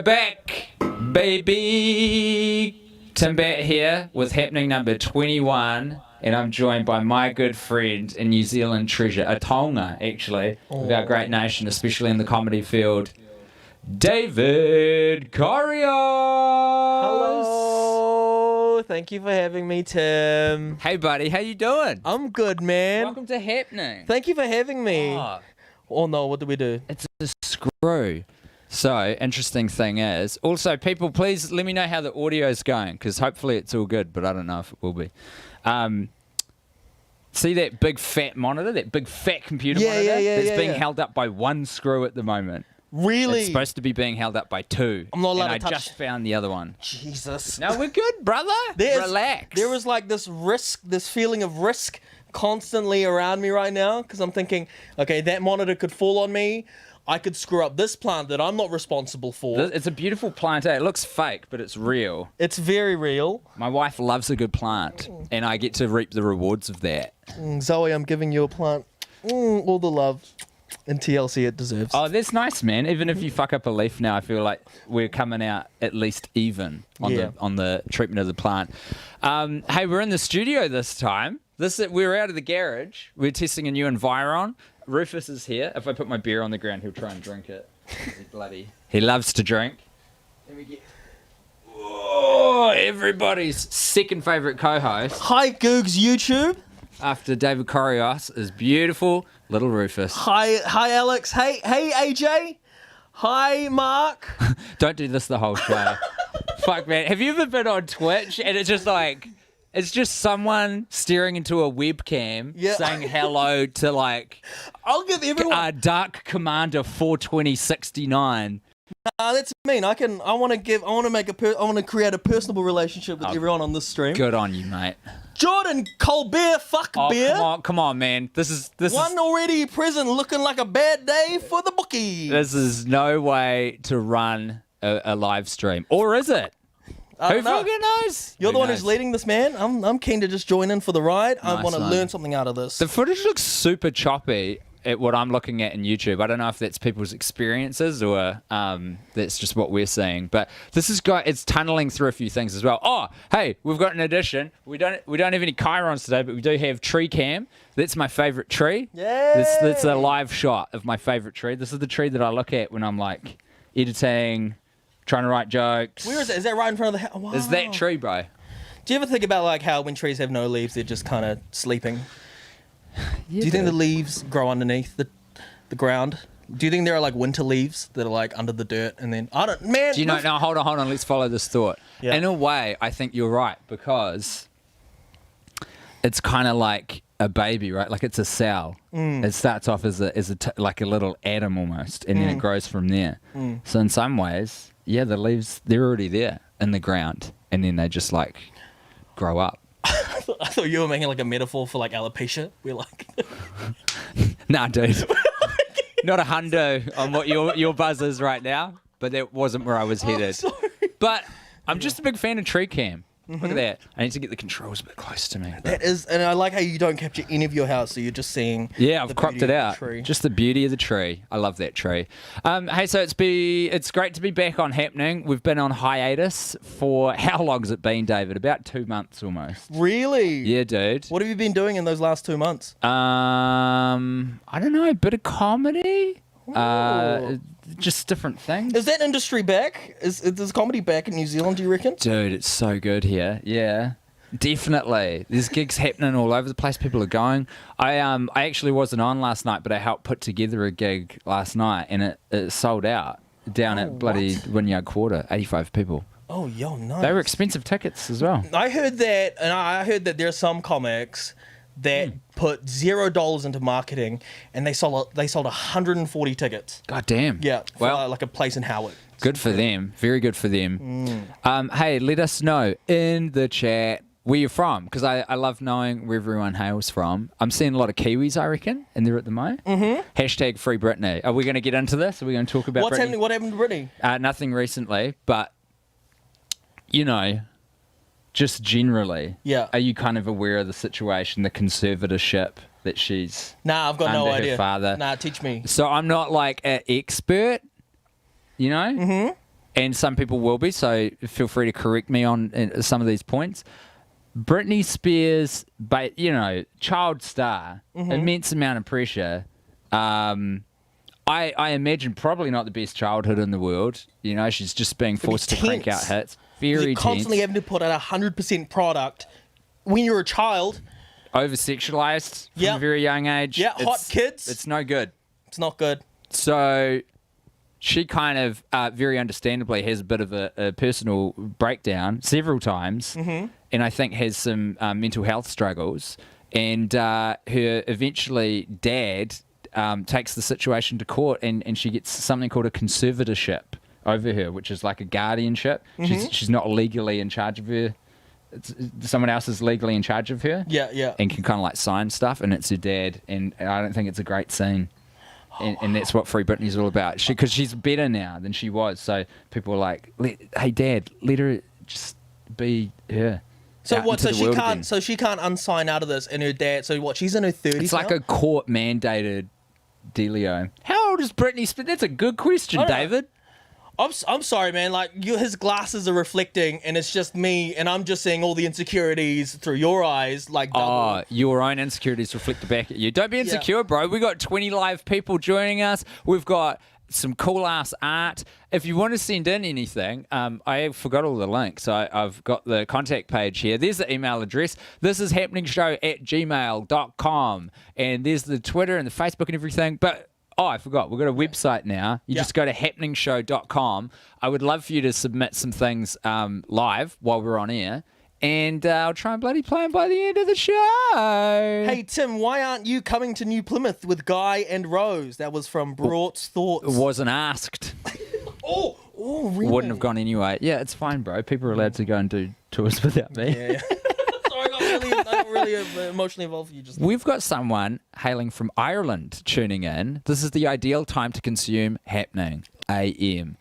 back, baby. Tim Batt here with happening number 21, and I'm joined by my good friend and New Zealand treasure, a Tonga, actually, of our great nation, especially in the comedy field, David Corrios. Hello. Thank you for having me, Tim. Hey, buddy. How you doing? I'm good, man. Welcome to Happening. Thank you for having me. Oh, no, what do we do? it's a screw. So, interesting thing is, also, people, please let me know how the audio is going, because hopefully it's all good, but I don't know if it will be. See that big fat monitor, that big fat computer monitor? That's being held up by one screw at the moment. Really? It's supposed to be being held up by two. I'm not allowed and to I touch. just found the other one. Jesus. No, we're good, brother. Relax. There is like this risk, this feeling of risk constantly around me right now, because I'm thinking, okay, that monitor could fall on me. I could screw up this plant that I'm not responsible for. It's a beautiful plant. It looks fake, but it's real. It's very real. My wife loves a good plant, and I get to reap the rewards of that. Zoe, I'm giving you a plant. All the love and TLC it deserves. Oh, that's nice, man. Even if you fuck up a leaf now, I feel like we're coming out at least even on the treatment of the plant. Hey, we're in the studio this time. We're out of the garage. We're testing a new Environ. Rufus is here. If I put my beer on the ground, he'll try and drink it. He loves to drink. Then we get everybody's second favourite co-host Hi, Googs YouTube. after David Corrios is beautiful little Rufus. Hi, Alex. Hey, AJ. Hi, Mark. Don't do this the whole show. Fuck, man. Have you ever been on Twitch and it's just like... It's just someone staring into a webcam saying hello to like I'll give everyone. Dark Commander 42069. Nah, that's mean. I want to create a personal relationship with everyone on this stream. Good on you, mate. Jordan Colbert, beer. Come on, man. This One already present, looking like a bad day for the bookie. This is no way to run a live stream, or is it? Who fucking knows? You're the one who's leading this, man. I'm keen to just join in for the ride. I want to learn something out of this. The footage looks super choppy at what I'm looking at in YouTube. I don't know if that's people's experiences or that's just what we're seeing. But it's tunneling through a few things as well. Oh, hey, we've got an addition. We don't have any chirons today, but we do have tree cam. That's my favorite tree. Yeah. That's a live shot of my favorite tree. This is the tree that I look at when I'm like editing, trying to write jokes. Where is it? Is that right in front of the house? Wow. Is that tree, bro? Do you ever think about like how when trees have no leaves, they're just kind of sleeping? Yeah, Do you think the leaves grow underneath the ground? Do you think there are like winter leaves that are like under the dirt and then man? Do you know? Now hold on. Let's follow this thought. Yeah. In a way, I think you're right because it's kind of like a baby, right? Like it's a cell. It starts off as like a little atom almost, and then it grows from there. So in some ways, yeah, the leaves they're already there in the ground, and then they just like grow up. I thought you were making like a metaphor for like alopecia. We're like, Nah, dude. Not a hundo on what your buzz is right now, but that wasn't where I was headed. sorry. But I'm just a big fan of tree cam. Look at that. I need to get the controls a bit close to me. That is, and I like how you don't capture any of your house, so you're just seeing. Yeah, the I've cropped beauty it of the out. tree. Just the beauty of the tree. I love that tree. Hey, so it's great to be back on Happening. We've been on hiatus for how long's it been, David? About 2 months almost. Really? Yeah, dude. What have you been doing in those last 2 months? I don't know, a bit of comedy. Ooh. Just different things. Is that industry back? Is comedy back in New Zealand, do you reckon? Dude, it's so good here. Yeah, definitely. There's gigs happening all over the place. People are going. I actually wasn't on last night, but I helped put together a gig last night, and it sold out down at bloody Wynyard Quarter. 85 people. Oh, yo, nice. They were expensive tickets as well. I heard that, and I heard that there are some comics that put $0 into marketing, and they sold 140 tickets. God damn. Yeah, for Well, like a place in Howard. good for them. Very good for them. Hey, let us know in the chat where you're from, because I love knowing where everyone hails from. I'm seeing a lot of Kiwis, I reckon, in there at the moment. Hashtag Free Britney. Are we going to get into this? Are we going to talk about What's Britney? happening? What happened to Britney? Nothing recently, but, you know, just generally, are you kind of aware of the situation, the conservatorship that she's Nah, I've got under no her idea. father? Nah, teach me. So I'm not like an expert, you know? and some people will be, so feel free to correct me on some of these points. Britney Spears, but child star, immense amount of pressure. I imagine probably not the best childhood in the world. She's just being forced to crank out hits. Very You're constantly having to put out 100% product when you're a child. Over-sexualized from a very young age. Yeah, hot kids. It's no good. It's not good. So she kind of very understandably has a bit of a personal breakdown several times, and I think has some mental health struggles. And her eventually dad takes the situation to court, and she gets something called a conservatorship over her, which is like a guardianship. She's not legally in charge of her. Someone else is legally in charge of her. Yeah. And can kind of like sign stuff, and it's her dad. And I don't think it's a great scene. And that's what Free Britney's all about. Because she's better now than she was. So people are like, hey, Dad, let her just be her. So what? So she can't. So she can't unsign out of this, and her dad. So what? She's in her 30s. It's like a court mandated dealio. How old is Britney Spears? That's a good question, David. I'm sorry, man. Like his glasses are reflecting, and it's just me, and I'm just seeing all the insecurities through your eyes, like double. Oh, your own insecurities reflect back at you. Don't be insecure, bro. We got 20 live people joining us. We've got some cool ass art. If you want to send in anything, I forgot all the links. So I've got the contact page here. There's the email address. This is happeningshow@gmail.com, and there's the Twitter and the Facebook and everything. But I forgot. We've got a website now. You just go to happeningshow.com. I would love for you to submit some things live while we're on air. And I'll try and bloody play them by the end of the show. Hey, Tim, why aren't you coming to New Plymouth with Guy and Rose? That was from Brought's Thoughts. Wasn't asked. Oh, really? Wouldn't have gone anyway. Yeah, it's fine, bro. People are allowed to go and do tours without me. Yeah. Sorry, I got really emotionally involved with you just now. We've got someone hailing from Ireland tuning in. This is the ideal time to consume Happening AM.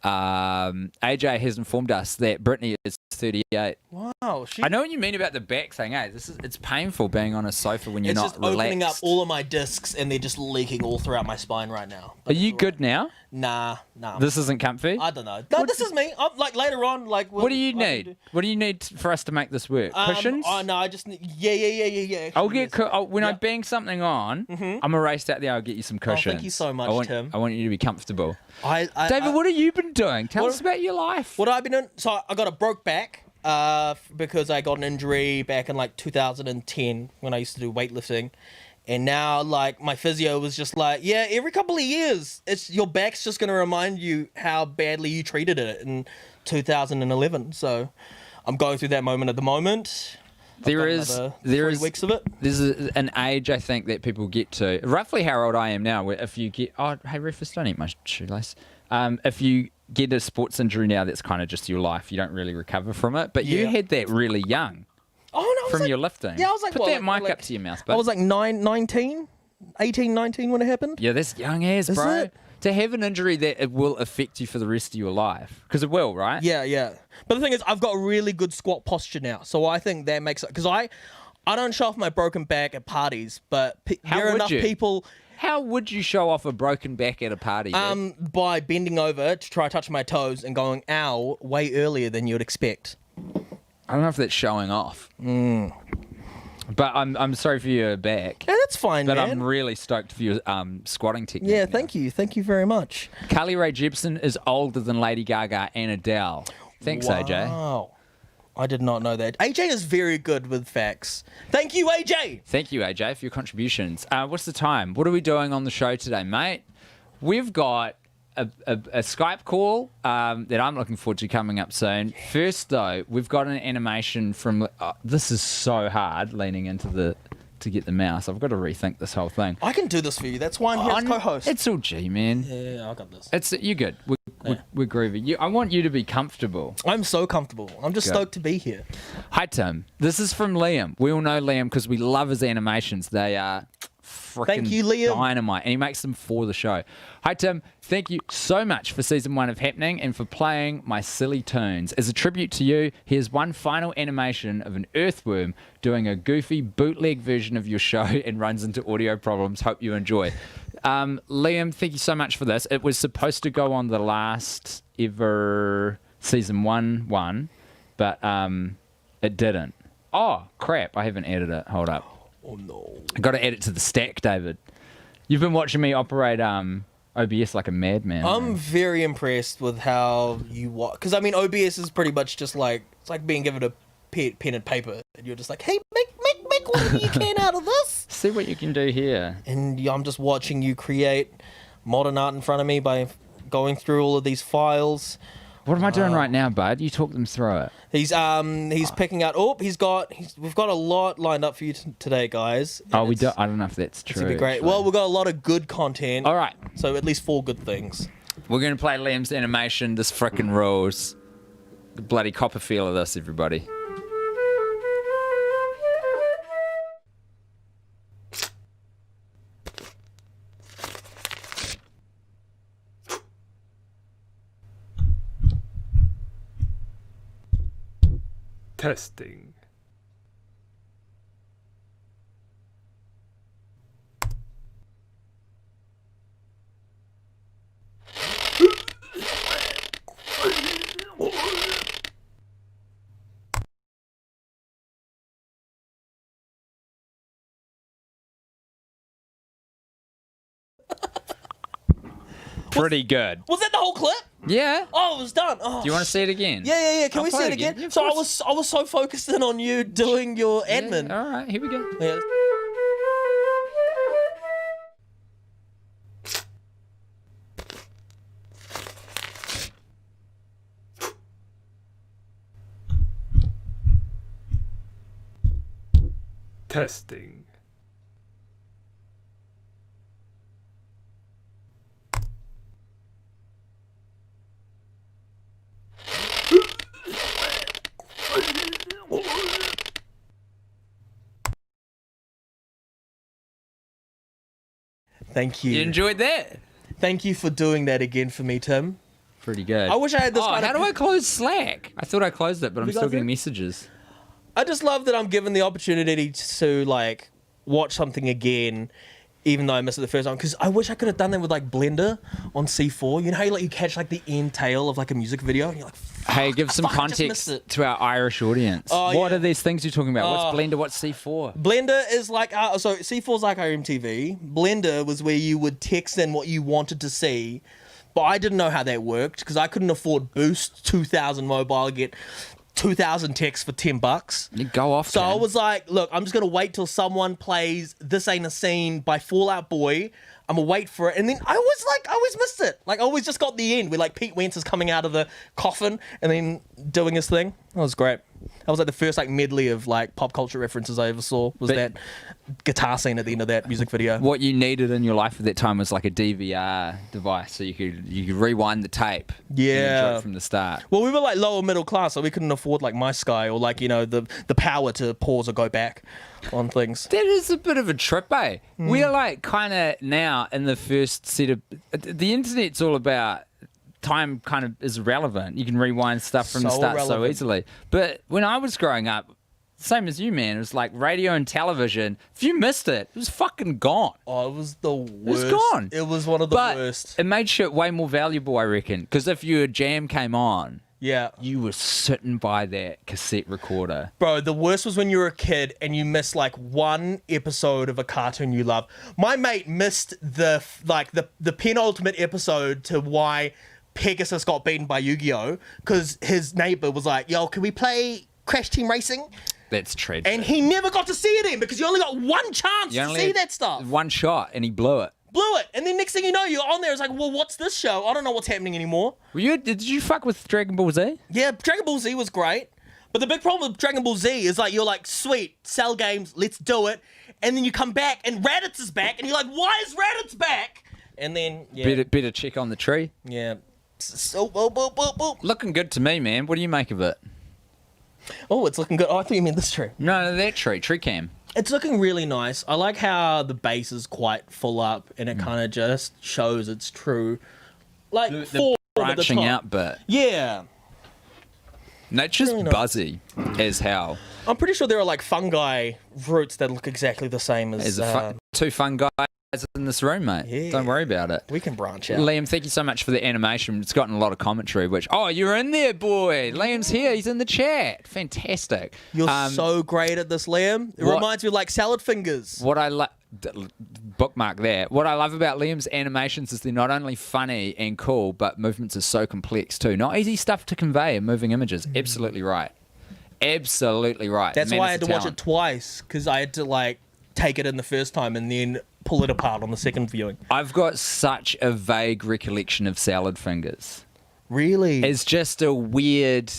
AJ has informed us that Britney is 38. Wow. I know what you mean about the back thing. Hey, it's painful being on a sofa when you're it's not just relaxed. opening up all of my discs, and they're just leaking all throughout my spine right now. Are you good now? Nah. This isn't comfy? I don't know. No, this is me. I'm like later on. Like, what do you need? What do you need for us to make this work? Cushions? Oh no, I just need. Yeah. I'll get when I bang something on. I'm gonna race out there. I'll get you some cushions. Thank you so much, Tim. I want you to be comfortable. David, what have you been doing? Tell us about your life. What I've been doing. So I got a broke back because I got an injury back in like 2010 when I used to do weightlifting. And now, like, my physio was just like, yeah, every couple of years, your back's just going to remind you how badly you treated it in 2011. So I'm going through that moment at the moment. There is 3 weeks of it. There's an age, I think, that people get to, roughly how old I am now, where if you get, hey, Rufus, don't eat my shoelace. If you get a sports injury now, that's kind of just your life. You don't really recover from it. But you had that really young. Oh, no, from your lifting. Yeah, I was like, Put that mic up to your mouth. But I was like 19 when it happened. Yeah, that's young as, bro. It? To have an injury that it will affect you for the rest of your life. Because it will, right? Yeah. But the thing is, I've got really good squat posture now. So I think that makes it... Because I don't show off my broken back at parties, but there are enough people... How would you show off a broken back at a party? By bending over to try to touch my toes and going, ow, way earlier than you'd expect. I don't know if that's showing off. But I'm sorry for your back. Yeah, that's fine, but man. I'm really stoked for your squatting technique. Yeah, thank you. Thank you very much. Carly Rae Jepsen is older than Lady Gaga and Adele. Thanks, AJ. Wow. I did not know that. AJ is very good with facts. Thank you, AJ. Thank you, AJ, for your contributions. What's the time? What are we doing on the show today, mate? We've got a Skype call that I'm looking forward to coming up soon. First, though, we've got an animation from... this is so hard, leaning into to get the mouse. I've got to rethink this whole thing. I can do this for you. That's why I'm here as co-host. It's all G, man. Yeah, I got this. You're good. We're groovy. I want you to be comfortable. I'm so comfortable. I'm just stoked to be here. Hi, Tim. This is from Liam. We all know Liam because we love his animations. They are freaking dynamite, and he makes them for the show. Hi, Tim. Thank you so much for season 1 of Happening and for playing my silly tunes. As a tribute to you, here's one final animation of an earthworm doing a goofy bootleg version of your show and runs into audio problems. Hope you enjoy. Liam, thank you so much for this. It was supposed to go on the last ever season 1, but it didn't. Oh, crap. I haven't added it. Hold up. Oh, no. I got to add it to the stack, David. You've been watching me operate OBS like a madman. I'm very impressed with how you watch. Because, I mean, OBS is pretty much just like, it's like being given a pen and paper. And you're just like, hey, make whatever you can out of this. See what you can do here. And I'm just watching you create modern art in front of me by going through all of these files. What am I doing right now, bud? You talk them through it. He's picking out. Oh, we've got a lot lined up for you today, guys. Oh, we do. I don't know if that's true. It's gonna be great. Actually. Well, we've got a lot of good content. All right. So at least 4 good things. We're gonna play Liam's animation. This frickin' rules. The bloody copper feel of this, everybody. Testing. Pretty good. Was that the whole clip? Yeah. Oh, it was done. Oh, Do you want to see it again? Yeah. Can I'll we see play it it again. again? Yeah, of So course. I was so focused in on you doing your admin. Yeah, all right, here we go. Yeah. Testing. Thank you. You enjoyed that? Thank you for doing that again for me, Tim. Pretty good. I wish I had this kind how of... do I close Slack? I thought I closed it, but I'm you still guys getting do? messages. I just love that I'm given the opportunity to like watch something again, even though I missed it the first time. Because I wish I could have done that with like Blender on C4. You know how you catch like the end tail of like a music video, and you're like, Hey, give some fuck, I just missed context it. to our Irish audience. Oh, What yeah. are these things you're talking about? What's Blender? What's C4? Blender is like so C4's like our MTV. Blender was where you would text in what you wanted to see, but I didn't know how that worked because I couldn't afford Boost 2000 mobile to get 2,000 texts for $10. You go off. So I Ken. was like, look, I'm just gonna wait till someone plays "This Ain't a Scene" by Fall Out Boy. I'm gonna wait for it, and then I always missed it. Like I always just got the end where like Pete Wentz is coming out of the coffin and then doing his thing. That was great. That was like the first like medley of like pop culture references I ever saw. Was But- that guitar scene at the end of that music video? What you needed in your life at that time was like a DVR device, so you could rewind the tape. and Yeah. enjoy it from the start. Well, we were like lower middle class, so we couldn't afford like My Sky or like the power to pause or go back on things. That is a bit of a trip, eh? We're like kind of now in the first set of the internet's all about time. Kind of is irrelevant. You can rewind stuff from the So start so irrelevant. easily. But when I was growing up, same as you, man, it was like radio and television. If you missed it, it was fucking gone. Oh, it was the worst. was gone. It was one of the But worst. it made shit way more valuable, I reckon. Because if your jam came on, Yeah. you were sitting by that cassette recorder. Bro, the worst was when you were a kid and you missed like one episode of a cartoon you love. My mate missed the penultimate episode to why Pegasus got beaten by Yu-Gi-Oh! Because his neighbor was like, yo, can we play Crash Team Racing? That's tragic. And he never got to see it in because you only got one chance You to only see had that stuff. One shot, and he blew it. Blew it. And then next thing you know, you're on there. It's like, well, what's this show? I don't know what's happening anymore. Did you fuck with Dragon Ball Z? Yeah, Dragon Ball Z was great. But the big problem with Dragon Ball Z is like, you're like, sweet, Cell Games, let's do it. And then you come back and Raditz is back. And you're like, why is Raditz back? And then, yeah. Better check on the tree. Yeah. So, boop. Looking good to me, man. What do you make of it? Oh, it's looking good. Oh, I thought you meant this tree. No, that tree cam. It's looking really nice. I like how the base is quite full up and it kind of just shows it's true. Like, The form at the branching top. out bit. Yeah. Nature's Really nice. buzzy as hell. I'm pretty sure there are like fungi roots that look exactly the same as... As two fungi in this room, mate. Yeah. Don't worry about it. We can branch out. Liam, thank you so much for the animation. It's gotten a lot of commentary, which, oh, you're in there, boy. Liam's here. He's in the chat. Fantastic. You're so great at this, Liam. It reminds me of like salad fingers. What I bookmark there. What I love about Liam's animations is they're not only funny and cool, but movements are so complex too. Not easy stuff to convey in moving images. Absolutely right. Absolutely right. That's Man, why I it's had a to watch talent. it twice, because I had to like take it in the first time and then pull it apart on the second viewing. I've got such a vague recollection of salad fingers. Really? It's just a weird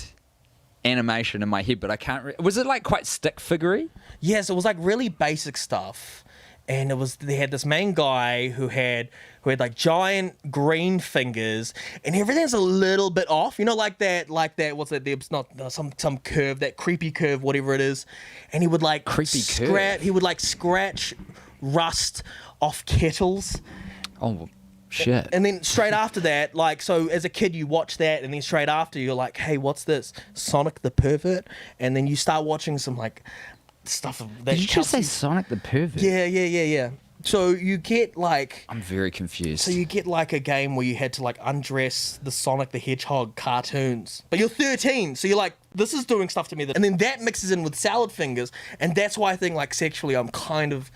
animation in my head, but I can't. Was it like quite stick figurey? Yes, it was like really basic stuff. And they had this main guy who had like giant green fingers, and everything's a little bit off, you know, like that, what's that? There's not some curve, that creepy curve, whatever it is, and he would like curve. He would like scratch rust off kettles. Oh shit! And then straight after that, like, so as a kid you watch that, and then straight after you're like, hey, what's this? Sonic the Pervert, and then you start watching some like stuff that Did you just say Sonic the Pervert? Yeah. So you get like... I'm very confused. So you get like a game where you had to like undress the Sonic the Hedgehog cartoons. But you're 13, so you're like, this is doing stuff to me. And then that mixes in with salad fingers, and that's why I think like sexually I'm kind of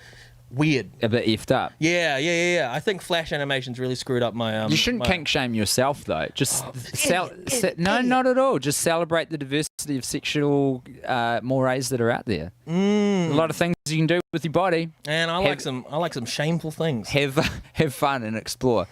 weird. A bit effed up. Yeah. I think Flash animations really screwed up my... You shouldn't kink shame yourself though. Just idiot. not at all. Just celebrate the diversity of sexual mores that are out there. A lot of things you can do with your body. And I like some shameful things. Have fun and explore.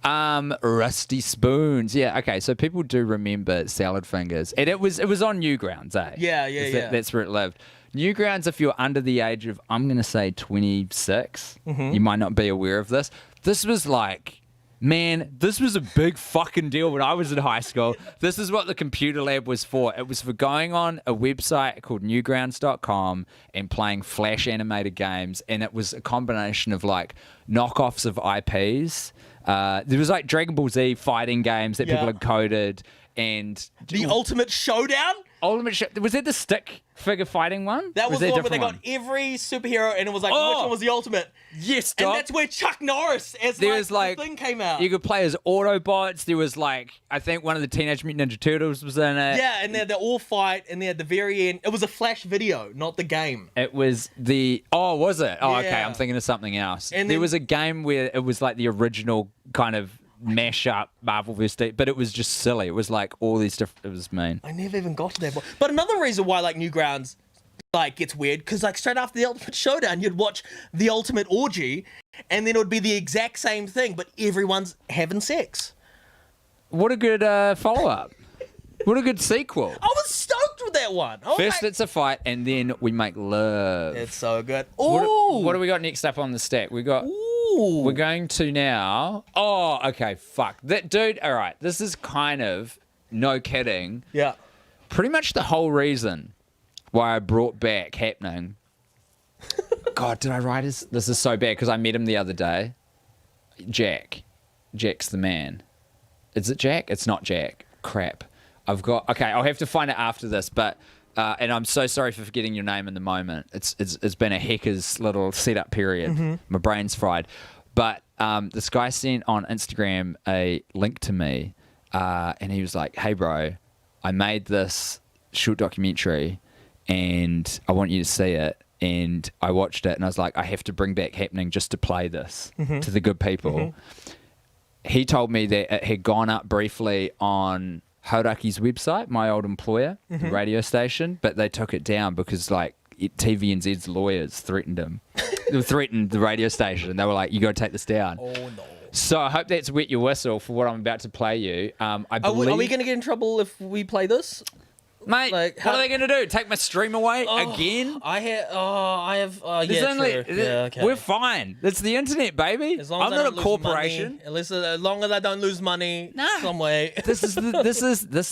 Rusty spoons. Yeah, okay. So people do remember salad fingers, and it was on Newgrounds, eh? Yeah. That's where it lived. Newgrounds, if you're under the age of, I'm going to say 26, you might not be aware of this. This was like, man, this was a big fucking deal when I was in high school. This is what the computer lab was for. It was for going on a website called newgrounds.com and playing Flash animated games, and it was a combination of like knockoffs of IPs. There was like Dragon Ball Z fighting games that people had coded, and The Ultimate Showdown? Was that the stick figure fighting one? That was there the a one where they different got every superhero, and it was like, which one was the ultimate? Yes, And dog. that's where Chuck Norris as There like, was like the thing came out. You could play as Autobots. There was like, I think one of the Teenage Mutant Ninja Turtles was in it. Yeah, and they all fight, and then at the very end, it was a Flash video, not the game. It was was it? Oh, okay. Yeah. I'm thinking of something else. And there then- was a game where it was like the original kind of mash up Marvel vs. but it was just silly. It was like all these different. It was mean. I never even got to that point. But another reason why like Newgrounds like gets weird, because like straight after the Ultimate Showdown, you'd watch the Ultimate Orgy, and then it would be the exact same thing, but everyone's having sex. What a good follow up. What a good sequel. I was stoked with that one. I was First like, it's a fight, and then we make love. it's so good. What do we got next up on the stack? We got. Ooh. We're going to now. Oh, okay. Fuck that, dude. All right. This is kind of no kidding. Yeah. Pretty much the whole reason why I brought back happening. God, did I write this? This is so bad because I met him the other day. Jack's the man. Is it Jack? It's not Jack. Crap. Okay, I'll have to find it after this, but and I'm so sorry for forgetting your name in the moment. It's been a hecker's little setup period. My brain's fried. But this guy sent on Instagram a link to me, and he was like, "Hey, bro, I made this short documentary, and I want you to see it." And I watched it, and I was like, "I have to bring back happening just to play this to the good people." He told me that it had gone up briefly on Hauraki's website, my old employer, the radio station, but they took it down because like TVNZ's lawyers threatened him. They threatened the radio station, and they were like, "You got to take this down." Oh no. So I hope that's wet your whistle for what I'm about to play you. I believe, Are we going to get in trouble if we play this? mate. like, what are they going to do? Take my stream away again? I have. There's Yeah, only, true. Yeah, okay. We're fine. It's the internet, baby. As long as I'm I not don't a lose corporation. money, as long as I don't lose money some way. This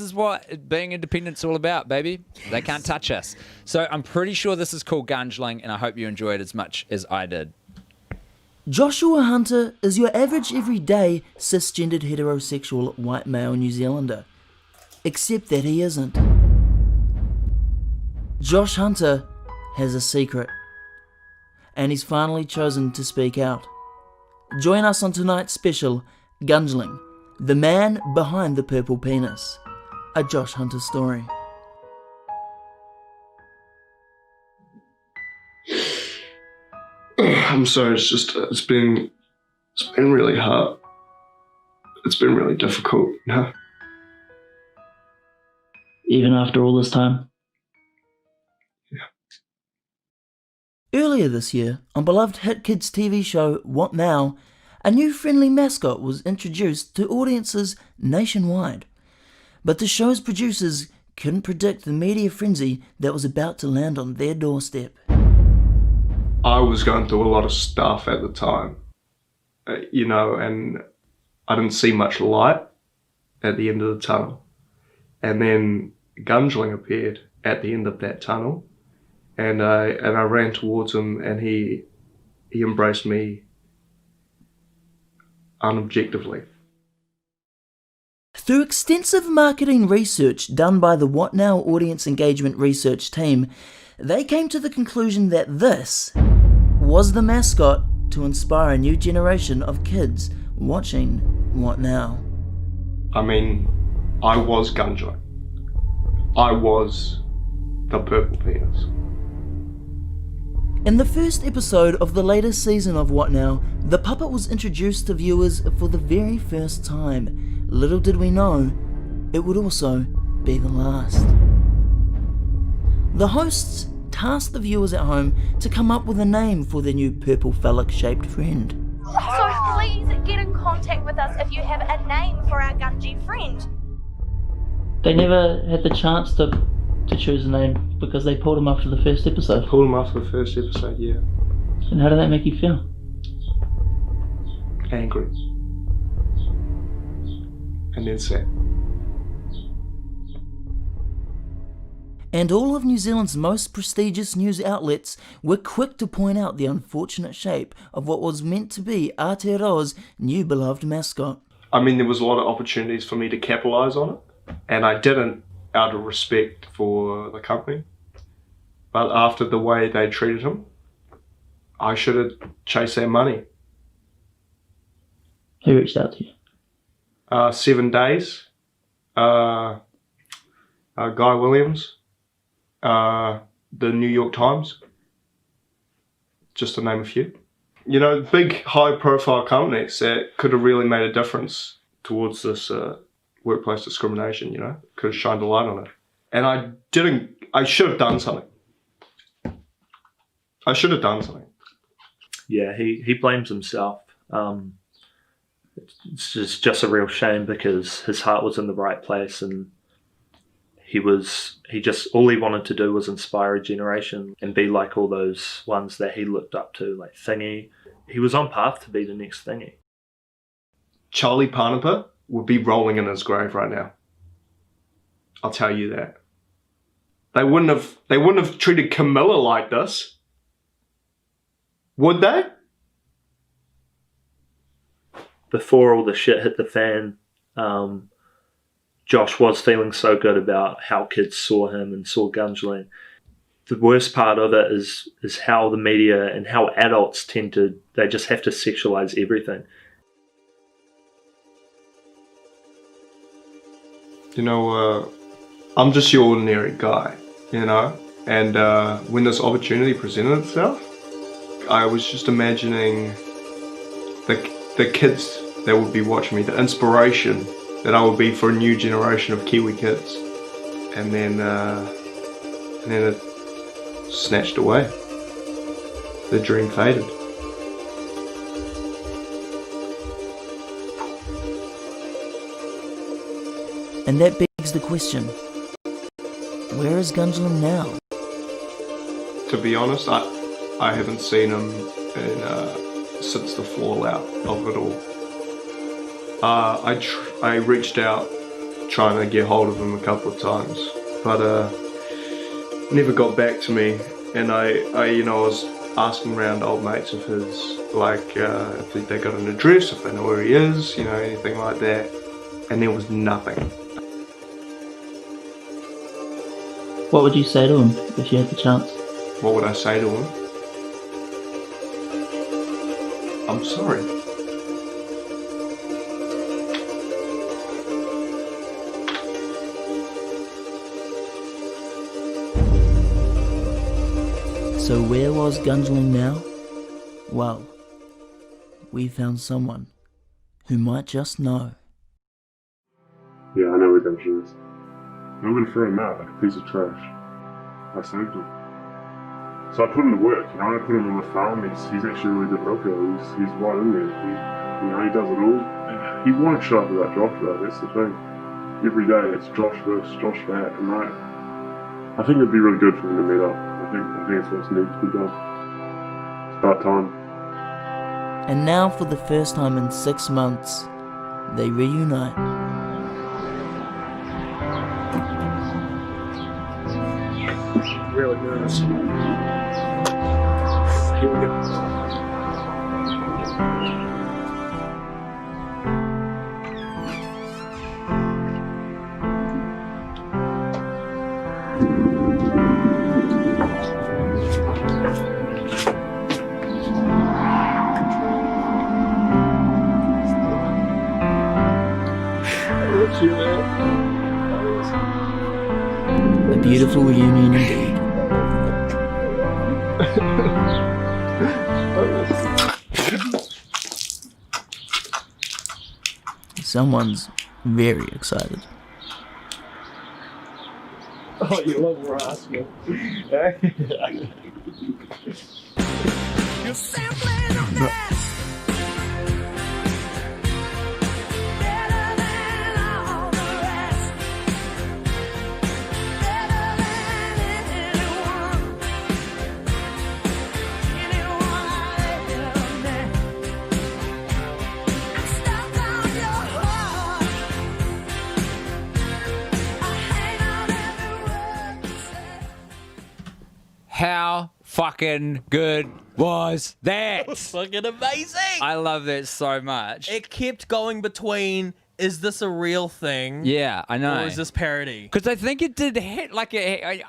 is what being independent's all about, baby. They can't touch us. So I'm pretty sure this is called Gunz Lee, and I hope you enjoy it as much as I did. Joshua Hunter is your average everyday cisgendered heterosexual white male New Zealander. Except that he isn't. Josh Hunter has a secret. And he's finally chosen to speak out. join us on tonight's special, Gunz Lee, the man behind the purple penis. A Josh Hunter story. I'm sorry, it's been really hard. It's been really difficult, you know? Even after all this time? Yeah. Earlier this year, on beloved hit kids TV show What Now, a new friendly mascot was introduced to audiences nationwide. But the show's producers couldn't predict the media frenzy that was about to land on their doorstep. I was going through a lot of stuff at the time, you know, and I didn't see much light at the end of the tunnel. And then Gunz Lee appeared at the end of that tunnel, and I ran towards him, and he embraced me unobjectively. Through extensive marketing research done by the What Now audience engagement research team, they came to the conclusion that this was the mascot to inspire a new generation of kids watching What Now. I mean, I was Gunz Lee. I was the purple penis. In the first episode of the latest season of What Now, the puppet was introduced to viewers for the very first time. Little did we know, it would also be the last. The hosts tasked the viewers at home to come up with a name for their new purple phallic-shaped friend. So please get in contact with us if you have a name for our Gungy friend. They never had the chance to choose a name because they pulled him after the first episode. Pulled him after the first episode, yeah. And how did that make you feel? Angry. And then sad. And all of New Zealand's most prestigious news outlets were quick to point out the unfortunate shape of what was meant to be Aotearoa's new beloved mascot. I mean, there was a lot of opportunities for me to capitalise on it, and I didn't out of respect for the company. But after the way they treated him, I should have chased their money. Who reached out to you? 7 Days, Guy Williams, the New York Times, just to name a few. You know, big high-profile companies that could have really made a difference towards this workplace discrimination, you know, could have shined a light on it. And I should have done something. Yeah, he blames himself. It's just a real shame because his heart was in the right place, and all he wanted to do was inspire a generation and be like all those ones that he looked up to, like Thingy. He was on path to be the next Thingy. Charlie Parnapa would be rolling in his grave right now. I'll tell you that. They wouldn't have treated Camilla like this. Would they? Before all the shit hit the fan, Josh was feeling so good about how kids saw him and saw Gunz Lee. The worst part of it is how the media and how adults they just have to sexualize everything. You know, I'm just your ordinary guy, you know? And when this opportunity presented itself, I was just imagining the kids that would be watching me, the inspiration that I would be for a new generation of Kiwi kids. And then it snatched away. The dream faded. And that begs the question, where is Gunz Lee now? To be honest, I haven't seen him since the fallout of it all. I reached out trying to get hold of him a couple of times, but never got back to me. And I was asking around old mates of his, like if they got an address, if they know where he is, you know, anything like that. And there was nothing. What would you say to him if you had the chance? What would I say to him? I'm sorry. So where was Gunz Lee now? Well, we found someone who might just know. Yeah, I know where Redemption is. I'm going to throw him out like a piece of trash. I saved him. So I put him to work, you know, I put him on the farm. He's actually a really good milker. He's right in there. He does it all. He won't show up without Josh though, that's the thing. Every day it's Josh this, Josh that, and I think it'd be really good for him to meet up. I think that's what needs to be done. It's about time. And now for the first time in 6 months, they reunite. Really nervous. Here we go. A beautiful reunion indeed. Someone's very excited. Oh, you love rascal. How fucking good was that? Fucking amazing. I love that so much. It kept going between, is this a real thing? Yeah, I know. Or is this parody? Because I think it did hit like I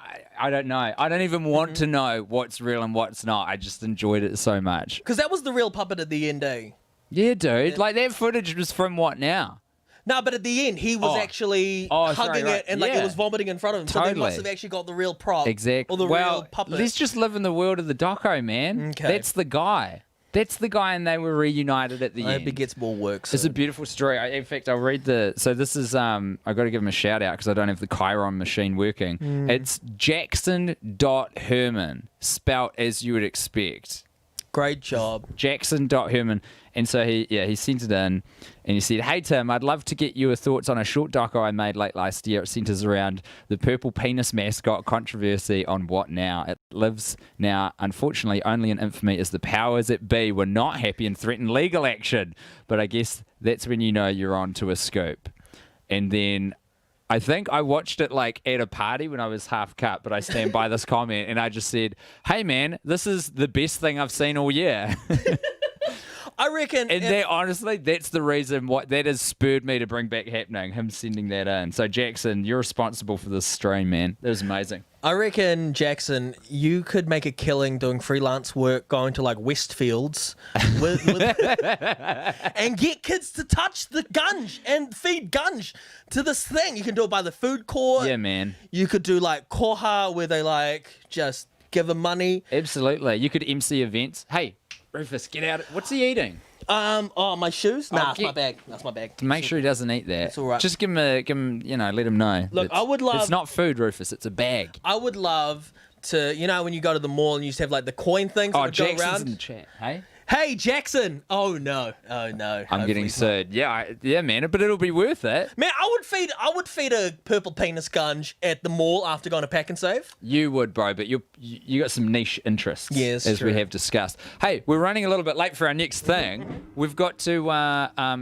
don't know. I don't even want to know what's real and what's not. I just enjoyed it so much. Because that was the real puppet at the end, eh? Yeah, dude. Like that footage was from what now? No, but at the end, he was actually hugging it and like it was vomiting in front of him. So they must have actually got the real prop. Exactly. Or the real puppet. Let's just live in the world of the doco, man. Okay. That's the guy. That's the guy, and they were reunited at the end. I hope he gets more work. It's a beautiful story. In fact, I'll read the. So this is. I got to give him a shout out because I don't have the Chiron machine working. It's Jackson.Herman, spelt as you would expect. Great job. Jackson.Herman. And so he sent it in and he said, "Hey Tim, I'd love to get your thoughts on a short doco I made late last year. It centers around the purple penis mascot controversy on What Now. It lives now, unfortunately, only in infamy as the powers that be were not happy and threatened legal action. But I guess that's when you know you're on to a scoop." And then I think I watched it like at a party when I was half cut, but I stand by this comment and I just said, "Hey man, this is the best thing I've seen all year." I reckon. And that, honestly, that's the reason that has spurred me to bring back Happening, him sending that in. So, Jackson, you're responsible for this stream, man. That was amazing. I reckon, Jackson, you could make a killing doing freelance work, going to like Westfields and get kids to touch the gunge and feed gunge to this thing. You can do it by the food court. Yeah, man. You could do like koha where they like just give them money. Absolutely. You could MC events. Hey, Rufus, get out. What's he eating? My shoes? Nah, it's my bag. That's my bag. Make sure he doesn't eat that. It's all right. Just give him, let him know. Look, I would love... It's not food, Rufus. It's a bag. I would love to, when you go to the mall and you used to have like the coin things that would Jackson's go around. in the chat. Hey? Hey, Jackson. Oh, no. I'm getting sued. Yeah, man. But it'll be worth it. Man, I would feed a purple penis gunge at the mall after going to Pack and Save. You would, bro, but you got some niche interests, yes, as true. we have discussed. Hey, we're running a little bit late for our next thing. We've got to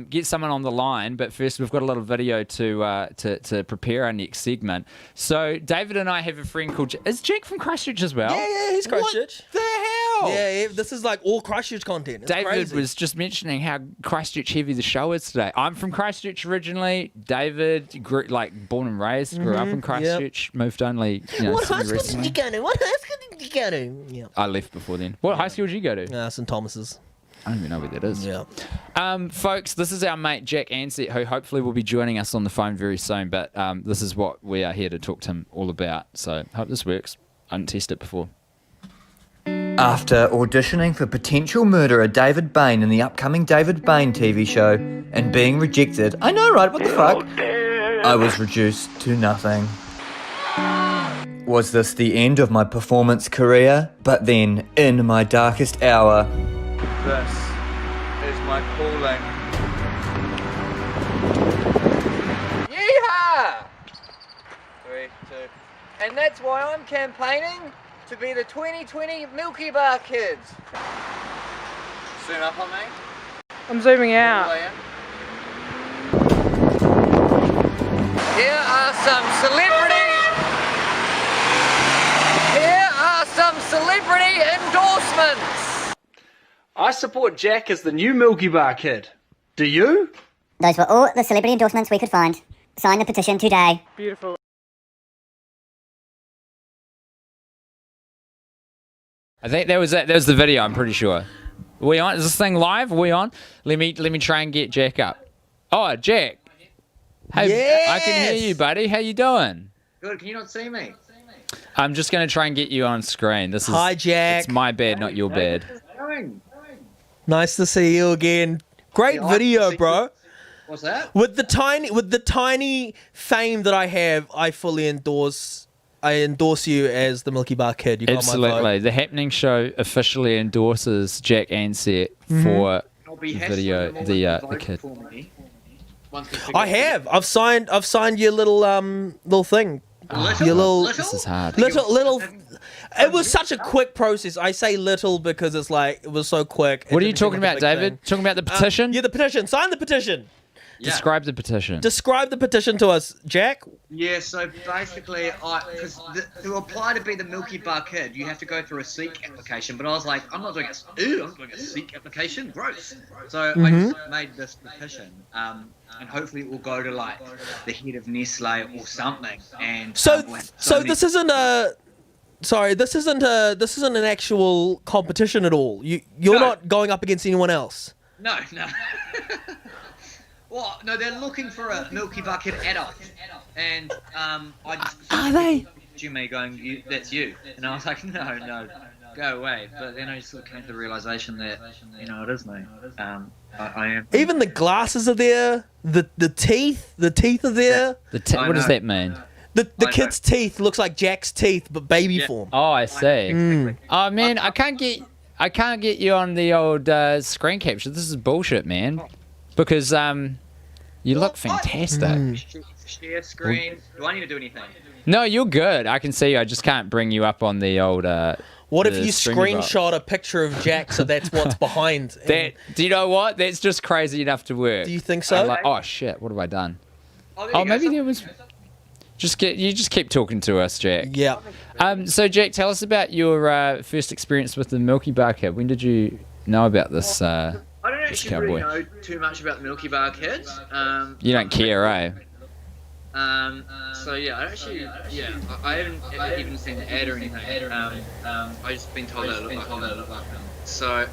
get someone on the line, but first we've got a little video to prepare our next segment. So David and I have a friend called... Is Jack from Christchurch as well? Yeah, he's Christchurch. What the hell? Yeah, this is like all Christchurch content. It's David crazy. was just mentioning how Christchurch heavy the show is today. I'm from Christchurch originally. David, born and raised, grew up in Christchurch, moved only. What high school did you go to? Yeah. I left before then. What high school did you go to? St. Thomas's. I don't even know where that is. Yeah. Folks, this is our mate Jack Ansett, who hopefully will be joining us on the phone very soon. But this is what we are here to talk to him all about. So hope this works. I didn't test it before. After auditioning for potential murderer David Bain in the upcoming David Bain TV show and being rejected, I know, right? What the fuck? I was reduced to nothing. Was this the end of my performance career? But then, in my darkest hour, this is my calling. Yeehaw! 3, 2. And that's why I'm campaigning to be the 2020 Milky Bar Kids. Zoom up on me. I'm zooming out. Here are some celebrity endorsements. I support Jack as the new Milky Bar Kid. Do you? Those were all the celebrity endorsements we could find. Sign the petition today. Beautiful. I think that was it. That was the video. I'm pretty sure. Are we on? Is this thing live? Are we on? Let me try and get Jack up. Oh, Jack. Hey, yes! I can hear you, buddy. How you doing? Good. Can you not see me? I'm just gonna try and get you on screen. This is Hi, Jack. It's my bad, not your bad. Nice to see you again. Great video, bro. What's that? With the tiny fame that I have, I fully endorse you as the Milky Bar Kid. You got my Absolutely. vote. The Happening Show officially endorses Jack Ansett for the video, the kid. I have. I've signed your little thing. Your little. This is hard. Little. It was such a quick process. I say little because it's like it was so quick. What are you talking about, David? Talking about the petition? Yeah, the petition. Sign the petition. Describe the petition. Describe the petition to us, Jack. Yeah, so basically, because to apply to be the Milky Bar Kid, you have to go through a Seek application. But I was like, I'm not doing a Seek application. Gross. So I just made this petition, and hopefully it will go to like the head of Nestle or something. And So this isn't a. Sorry, this isn't an actual competition at all. You're not going up against anyone else. No. Well, no, they're looking for a Milky Bar Kid adult, and I just Are they? You me going, that's you, and I was like, no, go away. But then I just sort of came to the realization that it is me. I am. Even the glasses are there. The teeth are there. What does that mean? The kid's teeth looks like Jack's teeth, but baby form. Oh, I see. Oh man, I can't get you on the old screen capture. This is bullshit, man. Because you look fantastic. Share screen. Do I need to do anything? No, you're good. I can see you. I just can't bring you up on the old. What if you screenshot a picture of Jack so that's what's behind? Do you know what? That's just crazy enough to work. Do you think so? Oh shit! What have I done? Maybe there was. You just keep talking to us, Jack. Yeah. So Jack, tell us about your first experience with the Milky Bar Kid. When did you know about this? I don't actually really know too much about the Milky Bar Kids. You don't care, eh? So yeah, I haven't even seen the ad or anything. I just been told that it looked like them. So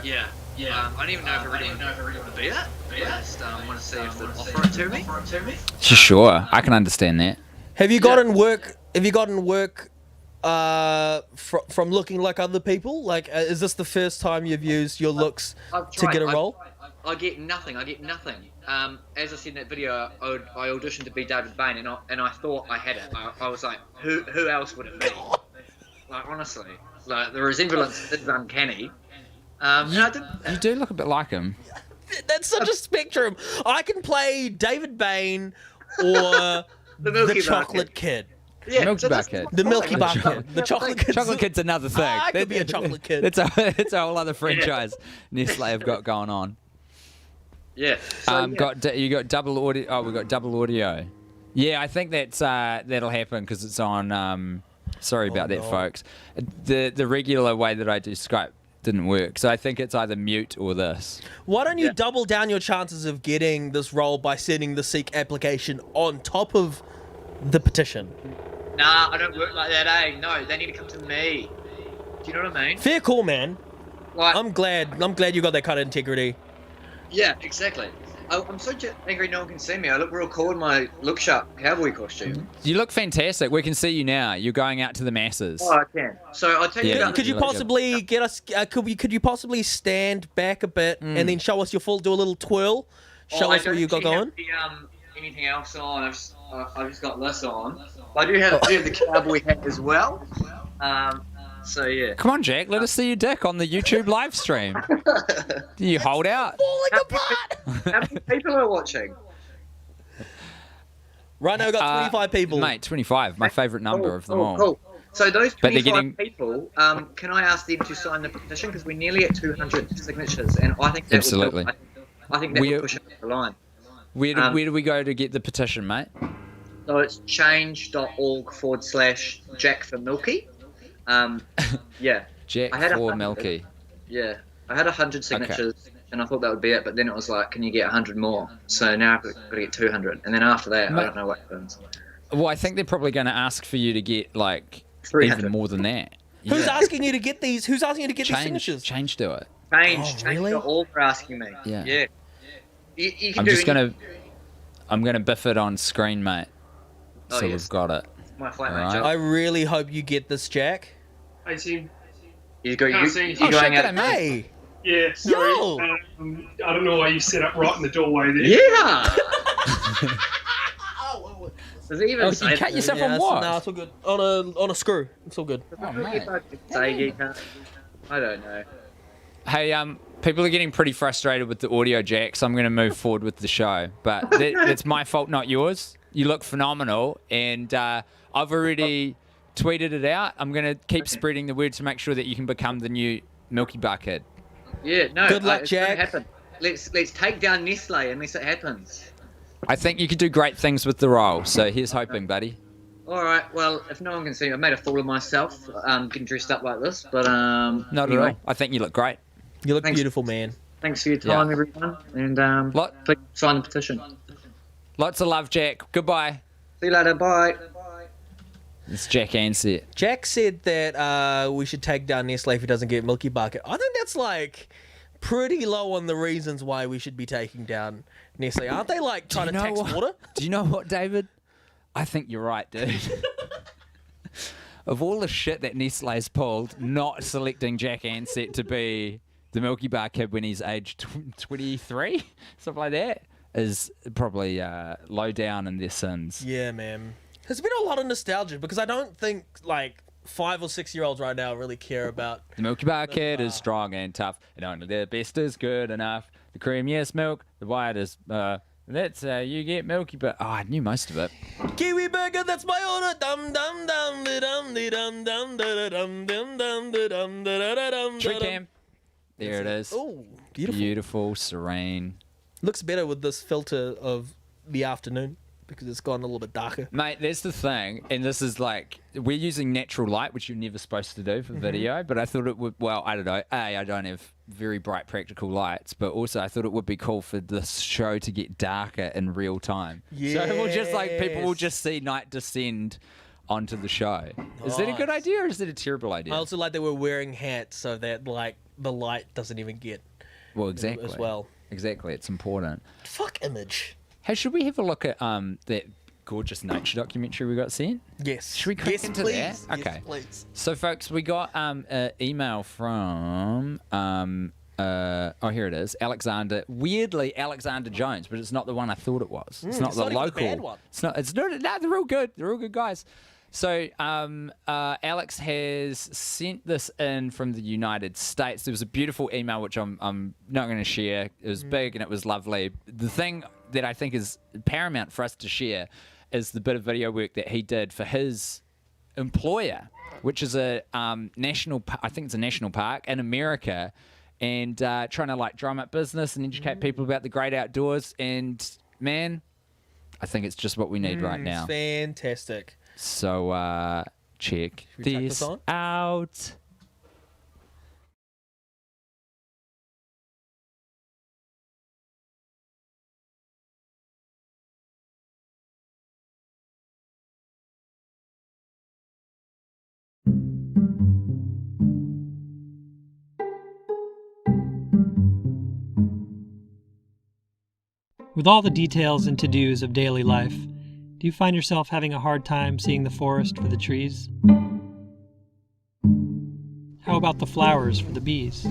yeah. I don't even know if I really want to be it. I just want to see if they'll offer it to me. Sure, I can understand that. Have you gotten work? From looking like other people? Like, is this the first time you've used your looks to get a role? I get nothing. As I said in that video, I auditioned to be David Bain, and I thought I had it. I was like, who else would it be? Like, honestly, like the resemblance is uncanny. You do look a bit like him. That's such a spectrum. I can play David Bain or the Chocolate Kid. Yeah, Milky Bar Kid. The Milky Bar Kid. The Chocolate Kid. Chocolate Kid's another thing. I could be a Chocolate Kid. It's a whole other franchise Nestle have got going on. Yeah. You got double audio. Oh, we got double audio. Yeah, I think that'll happen because it's on. Sorry about that, folks. The regular way that I do Skype didn't work, so I think it's either mute or this. Why don't you double down your chances of getting this role by sending the Seek application on top of the petition? Nah, I don't work like that, eh? No, they need to come to me. Do you know what I mean? Fair call, man. Like, I'm glad you got that kind of integrity. Yeah, exactly. I'm so angry no one can see me. I look real cool in my look sharp cowboy costume. You look fantastic. We can see you now. You're going out to the masses. Oh, I can. So I'll tell you about Could you possibly get us? Could you possibly stand back a bit and then show us your full? Do a little twirl. Show us what you got going. Anything else on? I've just got this on. I do have the cowboy hat as well. So yeah. Come on, Jack. Let us see your dick on the YouTube live stream. You hold out. Falling apart. How many people are watching? Right now, we've got 25 people. Mate, 25. My favourite number of them all. Cool. So those 25 people, can I ask them to sign the petition? Because we're nearly at 200 signatures, and I think that Absolutely. I think that will push it over the line. Where do we go to get the petition, mate? So it's change.org/Jack for Milky. Yeah. Jack for Milky. Yeah. I had 100 signatures, and I thought that would be it, but then it was like, can you get 100 more? So now I've got to get 200, and then after that, I don't know what happens. Well, I think they're probably going to ask for you to get like 300. even more than that. Who's asking you to get these? Who's asking you to get these signatures? Change do it. Change.org for asking me. Yeah. You can I'm gonna biff it on screen, mate. Oh, So yes. we've got it. My flatmate Alright. Joe. I really hope you get this, Jack. I see. You going out? Hey. Yeah, sorry. Yo! I don't know why you set up right in the doorway there. Yeah! Does it even You say cut yourself Yeah, on what? No, it's all good. On a screw. It's all good. Oh, mate. I don't know. Hey, people are getting pretty frustrated with the audio, Jack, so I'm going to move forward with the show. But it's my fault, not yours. You look phenomenal, and I've already tweeted it out. I'm going to keep spreading the word to make sure that you can become the new Milky Bar Kid. Yeah, no. Good luck, it's gonna Jack. happen. Let's take down Nestle unless it happens. I think you could do great things with the role, so here's hoping, buddy. All right. Well, if no one can see me, I made a fool of myself getting dressed up like this. But Not anyway, at all. I think you look great. You look beautiful, man. Thanks for your time, everyone, and please sign the petition. Lots of love, Jack. Goodbye. See you later. Bye. It's Jack Ansett. Jack said that we should take down Nestle if he doesn't get Milky Bar Kid. I think that's like pretty low on the reasons why we should be taking down Nestle. Aren't they like trying to tax water? Do you know what, David? I think you're right, dude. Of all the shit that Nestle's pulled, not selecting Jack Ansett to be the Milky Bar Kid when he's aged 23, something like that, is probably low down in their sins. Yeah, man. There's been a lot of nostalgia because I don't think like 5 or 6 year olds right now really care about. The Milky Bar Kid is strong and tough, and only the best is good enough. The creamiest milk, the whitest. That's how you get Milky Bar. Oh, I knew most of it. Kiwi burger, that's my order. Dum dum dum dum dum dum dum dum dum dum dum. Tree cam. There it is. Oh, beautiful. Beautiful, serene. Looks better with this filter of the afternoon because it's gone a little bit darker. Mate, that's the thing, and this is like, we're using natural light, which you're never supposed to do for video, but I thought it would, well, I don't know, I don't have very bright practical lights, but also I thought it would be cool for this show to get darker in real time. So we'll just like, people will just see night descend onto the show. Is that a good idea or is it a terrible idea? I also like that we're wearing hats so that like the light doesn't even get Well, exactly. as well. Exactly, it's important. Fuck image. Hey, should we have a look at that gorgeous nature documentary we got sent? Yes. Should we crack into please. that? Yes, Okay. please. So, folks, we got an email from here it is, Alexander. Weirdly, Alexander Jones, but it's not the one I thought it was. It's not it's the not even the local. bad one. It's not. It's not. No, they're real good. They're real good guys. So, Alex has sent this in from the United States. There was a beautiful email which I'm not going to share. It was big and it was lovely. The thing that I think is paramount for us to share is the bit of video work that he did for his employer, which is a national. I think it's a national park in America, and trying to like drum up business and educate people about the great outdoors. And man, I think it's just what we need right now. It's fantastic. So, check Should we check this this on? out. With all the details and to-dos of daily life, do you find yourself having a hard time seeing the forest for the trees? How about the flowers for the bees?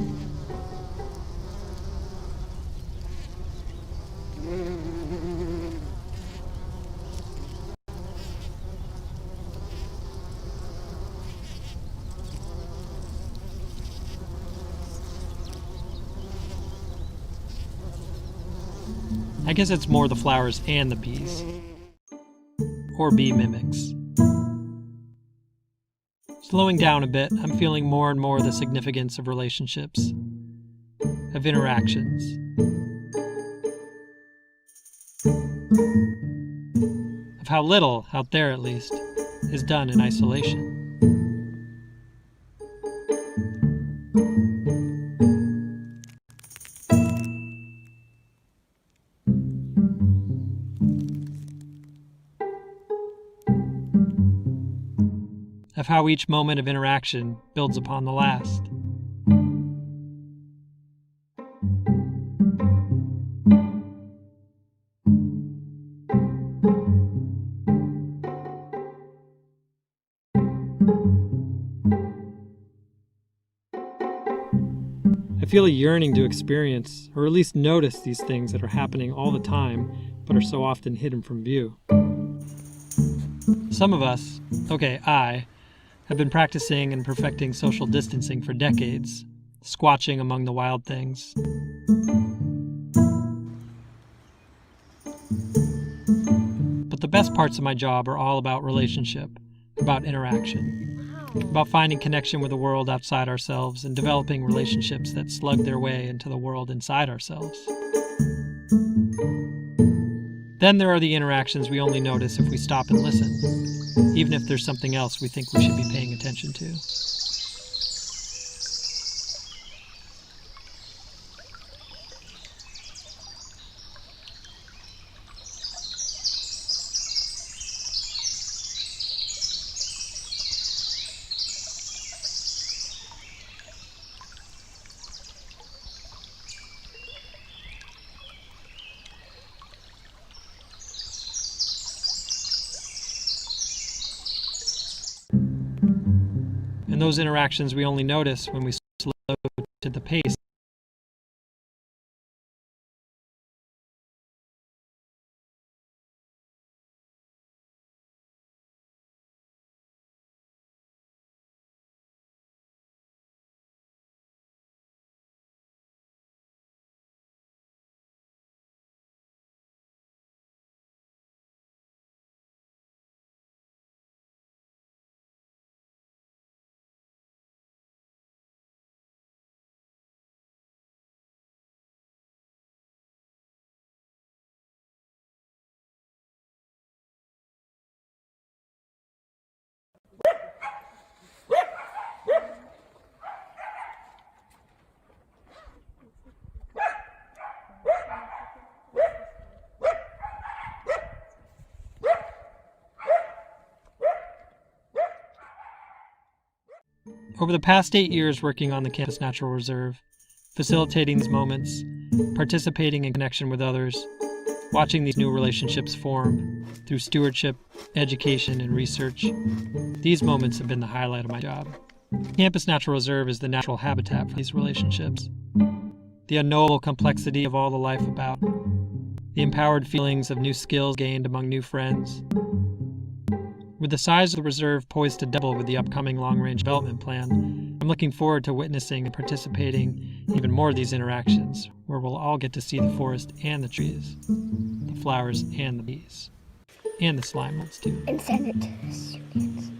I guess it's more the flowers and the bees. Or bee mimics. Slowing down a bit, I'm feeling more and more the significance of relationships, of interactions. Of how little, out there at least, is done in isolation. Of how each moment of interaction builds upon the last. I feel a yearning to experience, or at least notice, these things that are happening all the time, but are so often hidden from view. Some of us, I, have been practicing and perfecting social distancing for decades, squatching among the wild things. But the best parts of my job are all about relationship, about interaction, about finding connection with the world outside ourselves and developing relationships that slug their way into the world inside ourselves. Then there are the interactions we only notice if we stop and listen, even if there's something else we think we should be paying attention to. And those interactions we only notice when we slow to the pace. Over the past 8 years working on the Campus Natural Reserve, facilitating these moments, participating in connection with others, watching these new relationships form through stewardship, education, and research, these moments have been the highlight of my job. Campus Natural Reserve is the natural habitat for these relationships. The unknowable complexity of all the life about, the empowered feelings of new skills gained among new friends. With the size of the reserve poised to double with the upcoming long-range development plan, I'm looking forward to witnessing and participating in even more of these interactions, where we'll all get to see the forest and the trees, the flowers and the bees, and the slime moles too. And send it to the students.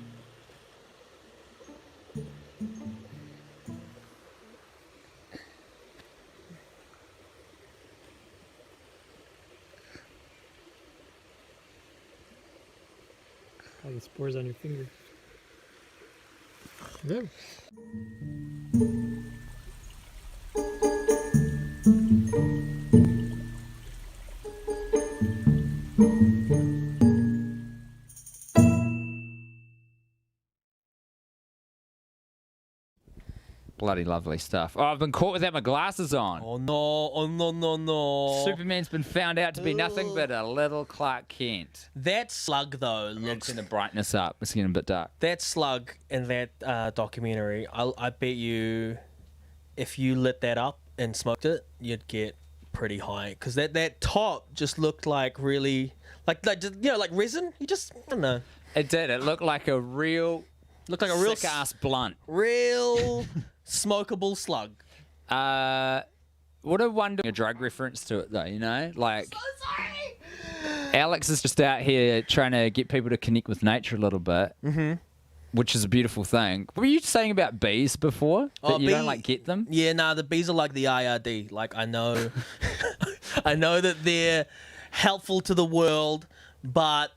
All the spores on your finger. Good. Bloody lovely stuff. Oh, I've been caught without my glasses on. Oh no, oh no, no, no. Superman's been found out to be nothing but a little Clark Kent. That slug, though, Let's looks... turn the brightness up. It's getting a bit dark. That slug in that documentary, I bet you if you lit that up and smoked it, you'd get pretty high. Because that top just looked like really... Like resin. You just... I don't know. It did. It looked like a real... Looked like a real... sick-ass blunt. Real smokable slug. What a wonderful drug reference to it, though, you know? Like... So sorry! Alex is just out here trying to get people to connect with nature a little bit, which is a beautiful thing. What were you saying about bees before? That you don't, like, get them? Yeah, nah, the bees are like the IRD. Like, I know... I know that they're helpful to the world, but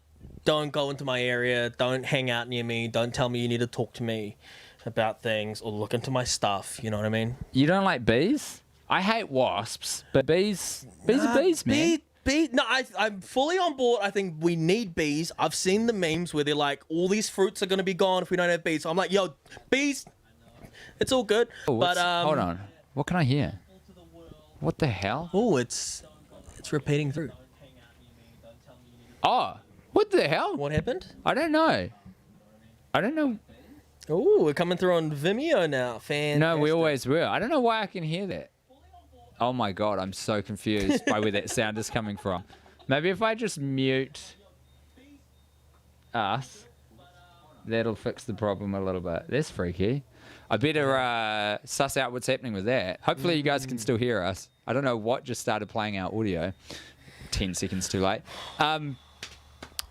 don't go into my area, don't hang out near me, don't tell me you need to talk to me about things or look into my stuff, you know what I mean? You don't like bees? I hate wasps, but bees are bees, man. No, I'm fully on board. I think we need bees. I've seen the memes where they're like, all these fruits are going to be gone if we don't have bees. So I'm like, yo, bees, it's all good. Oh, but hold on. What can I hear? What the hell? Oh, it's repeating through. Oh, what the hell? What happened? I don't know. Oh, we're coming through on Vimeo now. Fantastic. No, we always were. I don't know why I can hear that. Oh my God, I'm so confused by where that sound is coming from. Maybe if I just mute us, that'll fix the problem a little bit. That's freaky. I better suss out what's happening with that. Hopefully you guys can still hear us. I don't know what just started playing our audio. 10 seconds too late.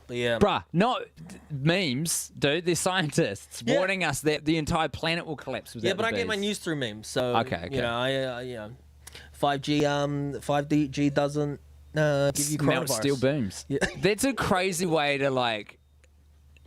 Yeah. Bruh, not memes, dude. They're scientists warning us that the entire planet will collapse without Yeah, but the I get bees. my news through memes. So, Okay. you know, 5G doesn't give you coronavirus. Melt steel booms. Yeah. That's a crazy way to, like,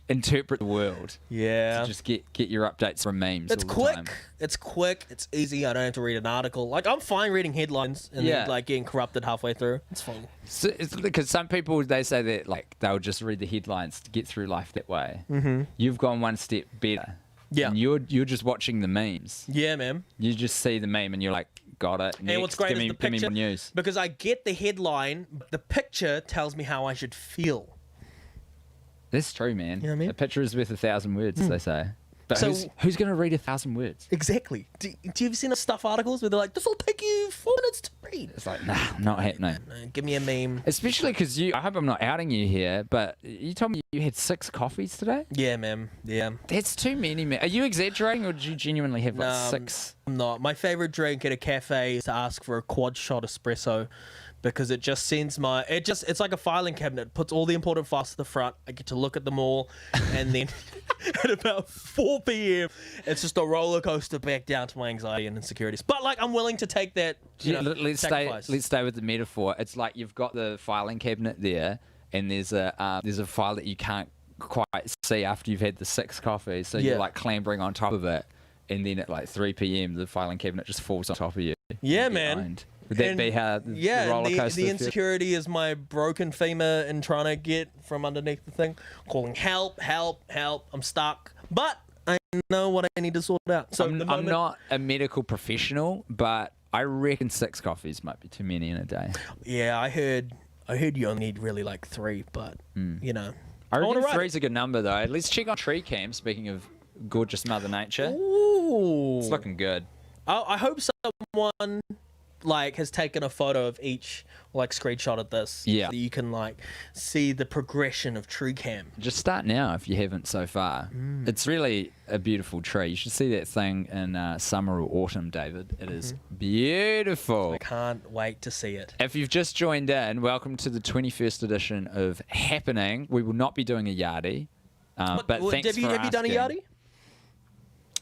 interpret the world. Yeah. To just get your updates from memes It's all the quick. time. It's quick. It's easy. I don't have to read an article. Like, I'm fine reading headlines and then, like, getting corrupted halfway through. It's fine. So it's because some people, they say that, like, they'll just read the headlines to get through life that way. You've gone one step better. Yeah. And you're just watching the memes. Yeah, man. You just see the meme and you're like, got it. And what's great is the give me picture. more news. Because I get the headline, but the picture tells me how I should feel. That's true, man. You know what I mean? A picture is worth 1,000 words, they say. But So- who's going to read 1,000 words? Exactly. Do you ever seen the stuff articles where they're like, this will take you 4 minutes to read? It's like, nah, not happening. No, give me a meme. Especially because I hope I'm not outing you here, but you told me you had 6 coffees today? Yeah, man. Yeah. That's too many, man. Are you exaggerating or did you genuinely have like 6? I'm not. My favorite drink at a cafe is to ask for a quad shot espresso because it just sends it's like a filing cabinet. It puts all the important files to the front. I get to look at them all and then at about 4 p.m. it's just a roller coaster back down to my anxiety and insecurities. But like I'm willing to take that Let's sacrifice. stay with the metaphor. It's like you've got the filing cabinet there and there's a file that you can't quite see after you've had the 6 coffees. So you're like clambering on top of it. And then at like 3 p.m. the filing cabinet just falls on top of you. Yeah, man. Would that be how the roller coaster the feels? insecurity is my broken femur and trying to get from underneath the thing, calling help, I'm stuck. But I know what I need to sort out. So I'm not a medical professional, but I reckon 6 coffees might be too many in a day. Yeah, I heard you only need really like 3, but you know. I reckon wanna 3's a good number though. Let's check on tree cam, speaking of gorgeous Mother Nature. Ooh. It's looking good. I hope someone like has taken a photo of each, like screenshotted this. Yeah. So you can like see the progression of tree cam. Just start now if you haven't so far. It's really a beautiful tree. You should see that thing in summer or autumn, David. It is beautiful. I can't wait to see it. If you've just joined in, welcome to the 21st edition of Happening. We will not be doing a yardie. But thanks have you done a asking. yardie?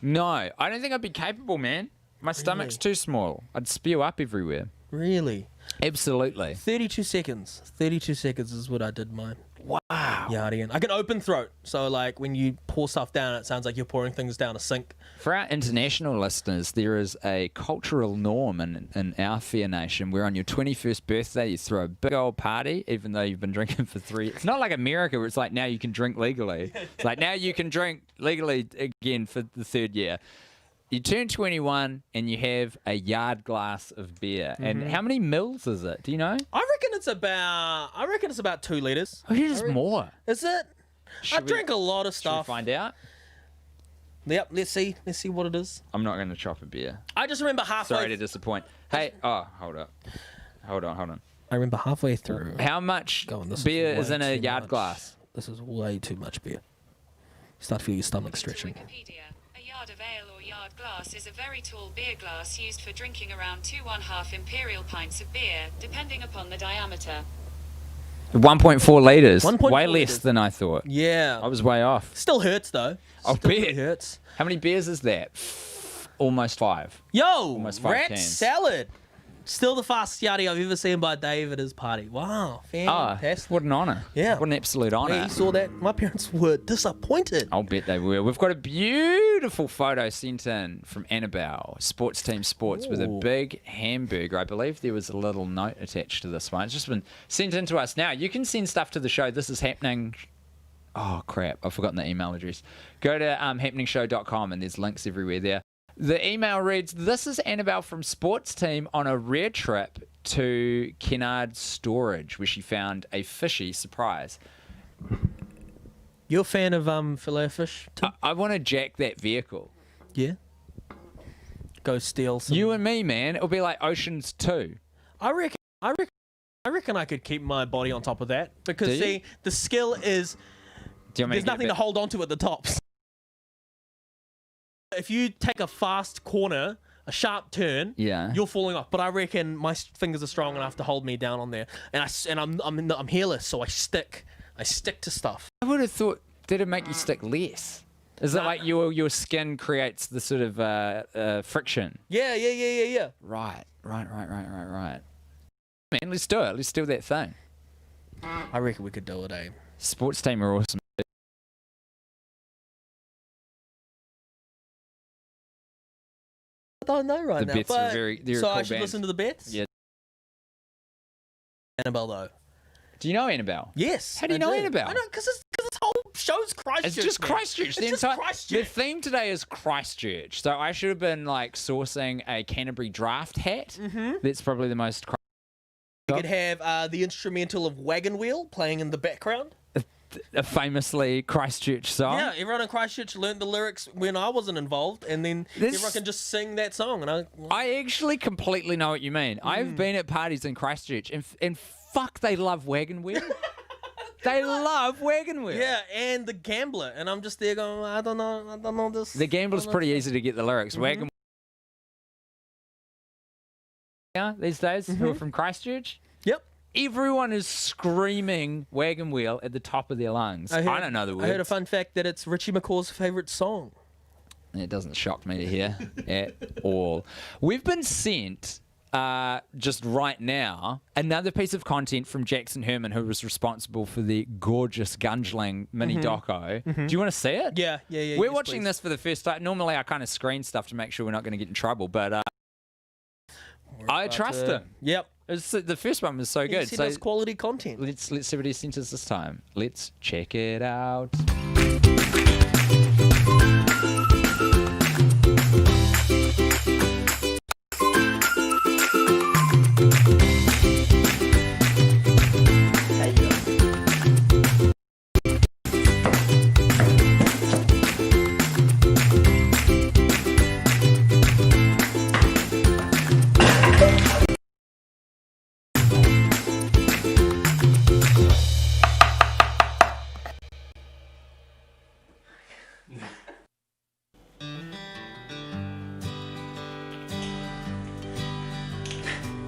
No, I don't think I'd be capable, man. My stomach's too small. I'd spew up everywhere. Really? Absolutely. 32 seconds. 32 seconds is what I did mine. Wow. Yardie in. I can open throat. So like when you pour stuff down, it sounds like you're pouring things down a sink. For our international listeners, there is a cultural norm in our fair nation where on your 21st birthday you throw a big old party even though you've been drinking for 3 years. It's not like America where it's like now you can drink legally. It's like now you can drink legally again for the 3rd year. You turn 21 and you have a yard glass of beer. And how many mils is it? Do you know? I reckon it's about 2 liters. Oh, it's more. Is it? I drink a lot of Should we stuff. find out? Yep, let's see what it is. I'm not going to chop a beer. I just remember halfway. Sorry to disappoint. Hey, hold on. I remember halfway through. How much beer is in a yard glass? This is way too much beer. Start to feel your stomach stretching. A yard of ale or yard glass is a very tall beer glass used for drinking around 2½ imperial pints of beer, depending upon the diameter. 1.4 litres. 1.4 way less litres. than I thought. Yeah. I was way off. Still hurts though. I'll Still bet. really hurts. How many beers is that? Almost 5. Yo, Almost 5 rat cans. salad. Still the fastest yardie I've ever seen by Dave at his party. Wow, fantastic. What an honour. Yeah. What an absolute honour. Yeah, you saw that. My parents were disappointed. I'll bet they were. We've got a beautiful photo sent in from Annabelle, Sports Team Sports, with a big hamburger. I believe there was a little note attached to this one. It's just been sent in to us. Now, you can send stuff to the show. This is happening. Oh, crap. I've forgotten the email address. Go to happeningshow.com and there's links everywhere there. The email reads, "This is Annabelle from Sports Team on a rare trip to Kennard Storage, where she found a fishy surprise." You're a fan of filet fish, Tim? I want to jack that vehicle. Yeah. Go steal some. You and me, man. It'll be like Oceans 2. I reckon I could keep my body on top of that because Do you? see, the skill is there's nothing to hold on to at the tops. If you take a fast corner, a sharp turn, you're falling off. But I reckon my fingers are strong enough to hold me down on there, and I'm hairless, so I stick to stuff. I would have thought, did it make you stick less? Is it like your skin creates the sort of friction? Yeah. Right. Man, let's do it. Let's do that thing. I reckon we could do it, eh? Sports Team are awesome. I don't know right The now. Bets are but they're a so cool I should band. listen to the bets. Yeah. Annabelle though. Do you know Annabelle? Yes. How do you know Annabelle? I know because this whole show's Christchurch. It's just man. Christchurch. It's just Christchurch. The theme today is Christchurch. So I should have been like sourcing a Canterbury draft hat. That's probably the most. You could have the instrumental of Wagon Wheel playing in the background. A famously Christchurch song. Yeah, everyone in Christchurch learned the lyrics when I wasn't involved, and then everyone can just sing that song. And I actually completely know what you mean. I've been at parties in Christchurch, and fuck, they love Wagon Wheel. They love Wagon Wheel. Yeah, and the Gambler, and I'm just there going, I don't know this. The Gambler's pretty easy to get the lyrics. Wagon Wheel these days, who are from Christchurch. Yep. Everyone is screaming Wagon Wheel at the top of their lungs. I don't know the words. I heard a fun fact that it's Richie McCaw's favourite song. It doesn't shock me to hear at all. We've been sent, just right now, another piece of content from Jackson Herman, who was responsible for the gorgeous Gunz mini doco. Do you want to see it? Yeah. We're watching this for the first time. Normally, I kind of screen stuff to make sure we're not going to get in trouble, but I trust him. Yep. The first one was so good. He does quality content. Let's see what he sent us this time. Let's check it out.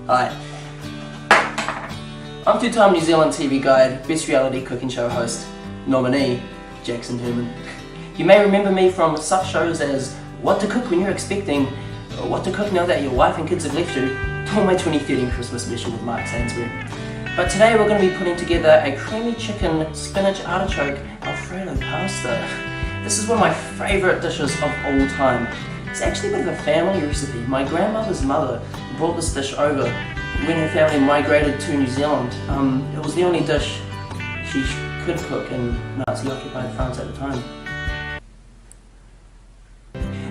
Hi. I'm two-time New Zealand TV Guide, Best Reality Cooking Show host, nominee, Jackson Herman. You may remember me from such shows as What to Cook When You're Expecting, or What to Cook Now That Your Wife and Kids Have Left You, or my 2013 Christmas special with Mark Sainsbury. But today we're going to be putting together a creamy chicken spinach artichoke Alfredo pasta. This is one of my favourite dishes of all time. It's actually a bit of a family recipe. My grandmother's mother brought this dish over when her family migrated to New Zealand. It was the only dish she could cook in Nazi-occupied France at the time.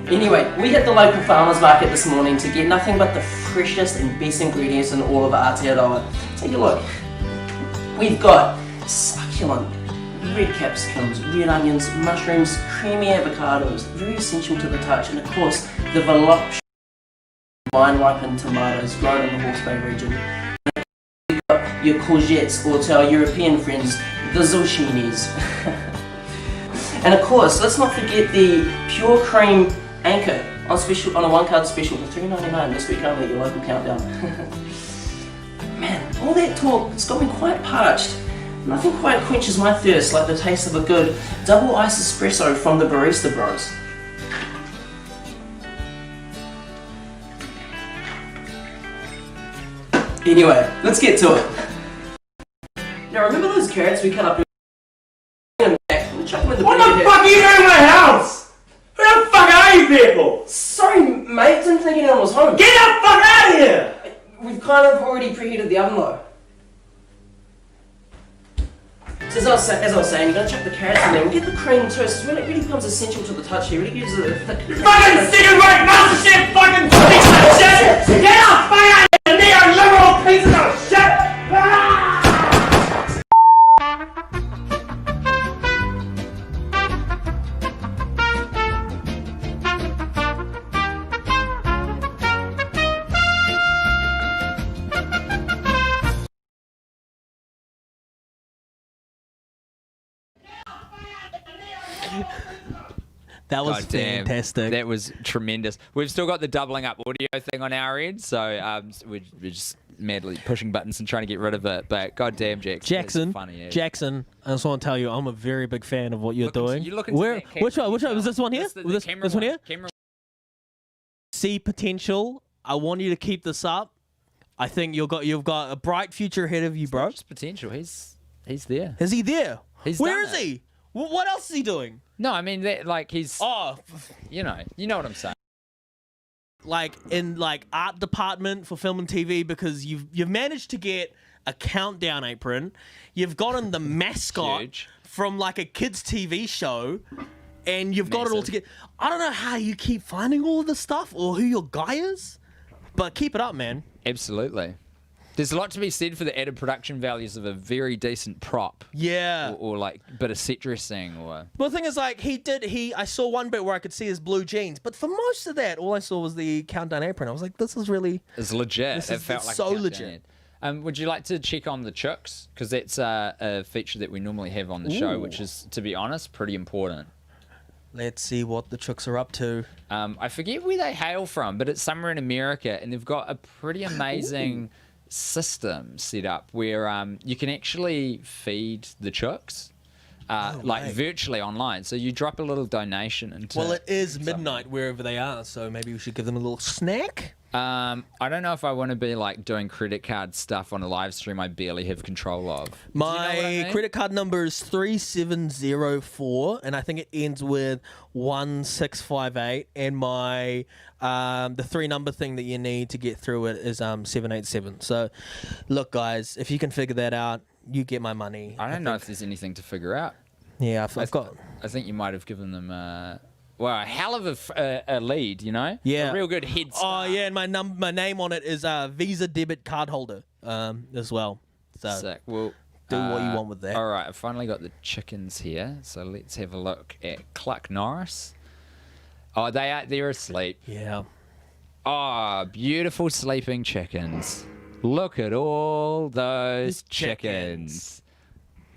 Anyway, we hit the local farmers market this morning to get nothing but the freshest and best ingredients in all of Aotearoa. Take a look. We've got succulent red capsicums, red onions, mushrooms, creamy avocados, very essential to the touch, and of course the voluptuous vine-ripened tomatoes grown in the Hawke's Bay region. We've got your courgettes, or to our European friends, the zucchinis. And of course, let's not forget the pure cream anchor on special, on a one-card special for $3.99 this week only at your local countdown. Man, all that talk, it's got me quite parched. Nothing quite quenches my thirst like the taste of a good double ice espresso from the Barista Bros. Anyway, let's get to it. Now remember those carrots we cut up and back? Chuck them in the What the fuck are you doing in my house? Who the fuck are you people? Sorry mate, didn't think anyone was home. Get the fuck out of here! We've kind of already preheated the oven though. So as I was saying, you're going to chuck the carrots in there and get the cream toast. It really becomes essential to the touch here. It really gives it a thick... Fucking second rate master chef fucking piece of shit! Get the fuck out of here, neoliberal pieces of shit! Ah! That was fantastic. That was tremendous. We've still got the doubling up audio thing on our end, so we're just madly pushing buttons and trying to get rid of it. But goddamn, Jackson, funny, Jackson, I just want to tell you, I'm a very big fan of what you're doing. You look Where? Which one? Which one? Was this one here? This one here? Camera. See potential. I want you to keep this up. I think you've got a bright future ahead of you, bro. Just potential. He's there. Is he there? Where is he? What else is he doing? No, I mean that he's. Oh, you know what I'm saying. Like in art department for film and TV, because you've managed to get a countdown apron. You've gotten the mascot from like a kids TV show, and you've got it all together. I don't know how you keep finding all of this stuff or who your guy is, but keep it up, man. Absolutely. There's a lot to be said for the added production values of a very decent prop. Yeah. Or like bit of set dressing or... Well, the thing is, like, I saw one bit where I could see his blue jeans, but for most of that, all I saw was the countdown apron. I was like, this is really... It's legit. It felt like so legit. Would you like to check on the chooks? Because that's a feature that we normally have on the show, which is, to be honest, pretty important. Let's see what the chooks are up to. I forget where they hail from, but it's somewhere in America, and they've got a pretty amazing... system set up where you can actually feed the chooks virtually online. So you drop a little donation into... Well, it is midnight wherever they are, so maybe we should give them a little snack. I don't know if I want to be like doing credit card stuff on a live stream I barely have control of. My credit card number is 3704, and I think it ends with 1658. And my the 3-number thing that you need to get through it is 787. So, look, guys, if you can figure that out, you get my money. I don't know if there's anything to figure out. Yeah, I've got. I think you might have given them. Well, a hell of a lead, you know? Yeah. A real good head start. Oh, yeah, and my name on it is Visa debit card holder as well. So sick. Well, do what you want with that. All right, I've finally got the chickens here, so let's have a look at Cluck Norris. Oh, they're asleep. Yeah. Oh, beautiful sleeping chickens. Look at all those chickens.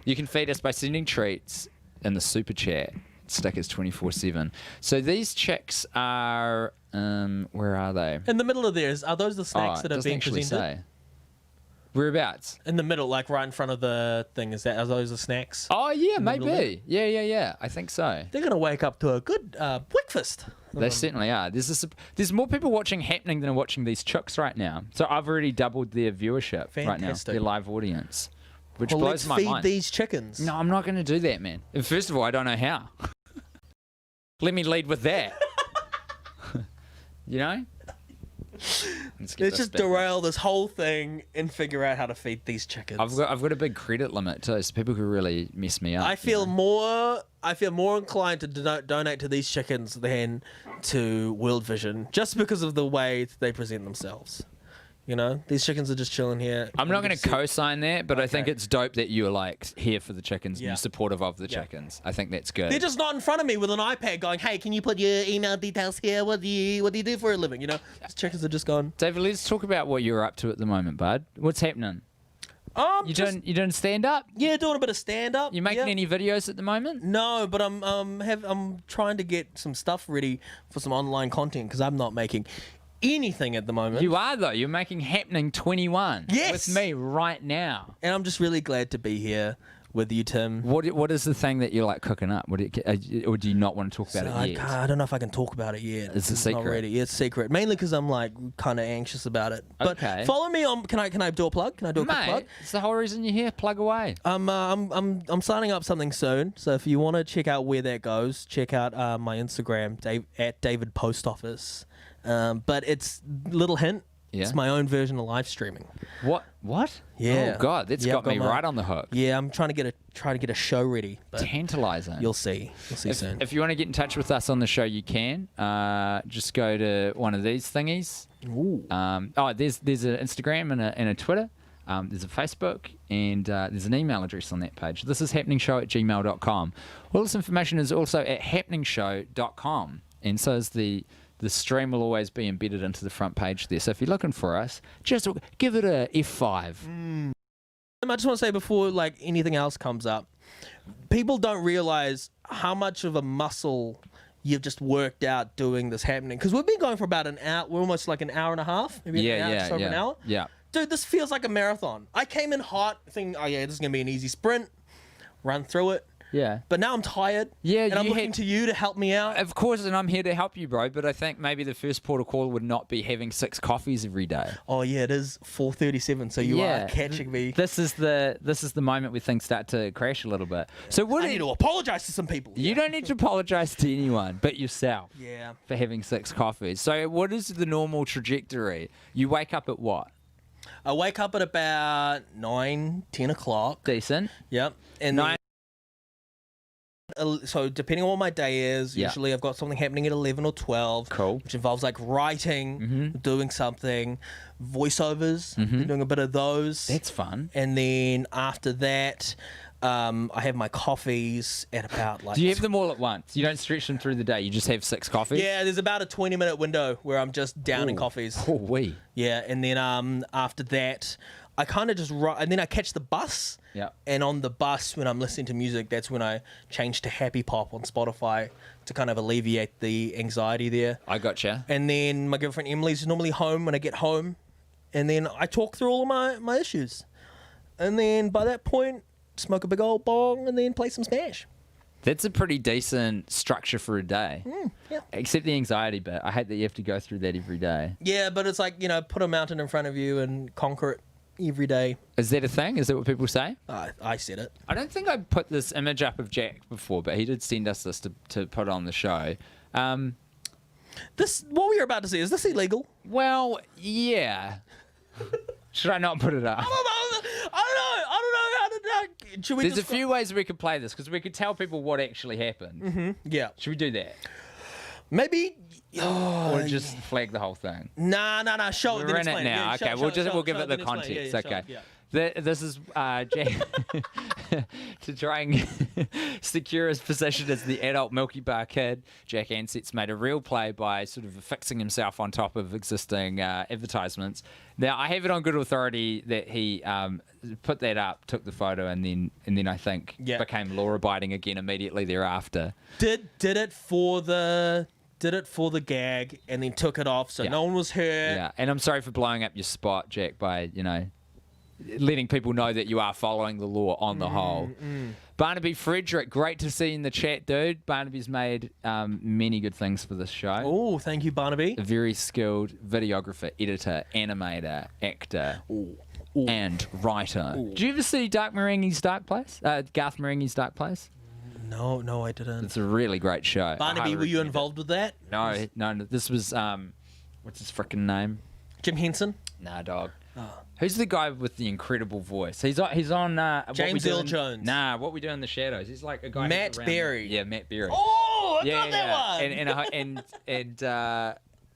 You can feed us by sending treats in the super chat. Stickers 24/7. So these chicks are where are they? In the middle of theirs, are those the snacks that are being presented? Say. Whereabouts? In the middle, like right in front of the thing. Are those the snacks? Oh yeah, maybe. Yeah. I think so. They're gonna wake up to a good breakfast. They certainly are. There's more people watching Happening than are watching these chooks right now. So I've already doubled their viewership right now. Their live audience. Which blows my mind. Let's feed these chickens. No, I'm not going to do that, man. First of all, I don't know how. Let me lead with that. You know? Let's just derail this whole thing and figure out how to feed these chickens. I've got a big credit limit too, so people could really mess me up. I feel more inclined to donate to these chickens than to World Vision, just because of the way they present themselves. You know, these chickens are just chilling here. I'm not going to co-sign that, but I think it's dope that you're like here for the chickens and Yeah. you're supportive of the chickens. I think that's good. They're just not in front of me with an iPad going, hey, can you put your email details here? What do you do for a living? You know, these chickens are just gone. David, let's talk about what you're up to at the moment, bud. What's happening? You doing stand up? Yeah, doing a bit of stand up. You making any videos at the moment? No, but I'm trying to get some stuff ready for some online content because I'm not making anything at the moment. You are though. You're making Happening 21. Yes, with me right now, and I'm just really glad to be here with you, Tim. What is the thing that you're like cooking up? Or do you not want to talk about it yet? I don't know if I can talk about it yet. It's a secret. Not ready. It's secret. Mainly because I'm like kind of anxious about it. But Okay. follow me on. Can I do a plug? Can I do a quick plug? It's the whole reason you're here. Plug away. I'm signing up something soon. So if you want to check out where that goes, check out my Instagram at David Post Office. But it's little hint. Yeah. It's my own version of live streaming. What? Yeah. Oh God, that's got me right on the hook. Yeah, I'm trying to get a show ready. But Tantalizing. You'll see. You'll see soon. If you want to get in touch with us on the show, you can. Just go to one of these thingies. Ooh. There's an Instagram and a Twitter. There's a Facebook, and there's an email address on that page. This is happeningshow@gmail.com. All this information is also at happeningshow.com, and so is the stream will always be embedded into the front page there. So if you're looking for us, just give it a F5. I just want to say before like anything else comes up, people don't realize how much of a muscle you've just worked out doing this happening. Because we've been going for about an hour. We're almost like an hour and a half. Maybe an hour, just over an hour. Yeah. Dude, this feels like a marathon. I came in hot, thinking, oh yeah, this is going to be an easy sprint. Run through it. Yeah. But now I'm tired. Yeah, and I'm looking to you to help me out. Of course, and I'm here to help you, bro. But I think maybe the first port of call would not be having 6 coffees every day. Oh yeah, it is 4:37, so you are catching me. This is the moment where things start to crash a little bit. So I need to apologize to some people. You don't need to apologize to anyone but yourself. Yeah. For having 6 coffees. So what is the normal trajectory? You wake up at what? I wake up at about 9, 10 o'clock. Decent. Yep. And 9. So depending on what my day is, usually I've got something happening at 11 or 12. Cool. Which involves like writing, doing something, voiceovers, doing a bit of those. That's fun. And then after that, I have my coffees at about like... Do you have them all at once? You don't stretch them through the day. You just have 6 coffees? Yeah, there's about a 20-minute window where I'm just downing coffees. Oh, wee. Yeah, and then after that, I kind of just write, and then I catch the bus. Yeah. And on the bus, when I'm listening to music, that's when I change to Happy Pop on Spotify to kind of alleviate the anxiety there. I gotcha. And then my girlfriend Emily's normally home when I get home, and then I talk through all of my issues. And then by that point, smoke a big old bong and then play some Smash. That's a pretty decent structure for a day. Yeah. Except the anxiety bit. I hate that you have to go through that every day. Yeah, but it's like, put a mountain in front of you and conquer it every day. Is that a thing? Is that what people say? I said it. I don't think I put this image up of Jack before, but he did send us this to put on the show. This, what we were about to say, is this illegal? Well, yeah. Should I not put it up? I don't know how to... Should we There's a few ways we could play this, because we could tell people what actually happened. Yeah. Should we do that? Maybe... or just flag the whole thing? Nah. Show it. We're then in it explain now. Yeah, Okay, we'll give it the then explain. context. Yeah, Okay. show it, This is Jack to try and secure his position as the adult Milky Bar Kid. Jack Ansett's made a real play by sort of fixing himself on top of existing advertisements. Now, I have it on good authority that he put that up, took the photo, and then I think became law-abiding again immediately thereafter. Did it for the gag and then took it off so no one was hurt. Yeah, and I'm sorry for blowing up your spot, Jack, by letting people know that you are following the law on the whole. Barnaby Frederick, great to see you in the chat, dude. Barnaby's made many good things for this show. Oh, thank you, Barnaby. A very skilled videographer, editor, animator, actor, and writer. Did you ever see Garth Marenghi's Dark Place? No, I didn't. It's a really great show. Barnaby, were you involved with that? No. This was what's his freaking name? Jim Henson? Nah, dog. Who's the guy with the incredible voice? He's on. James Earl Jones. Nah, What We Do in the Shadows. He's like a guy. Matt Berry. Yeah, Matt Berry. Oh, I got that one.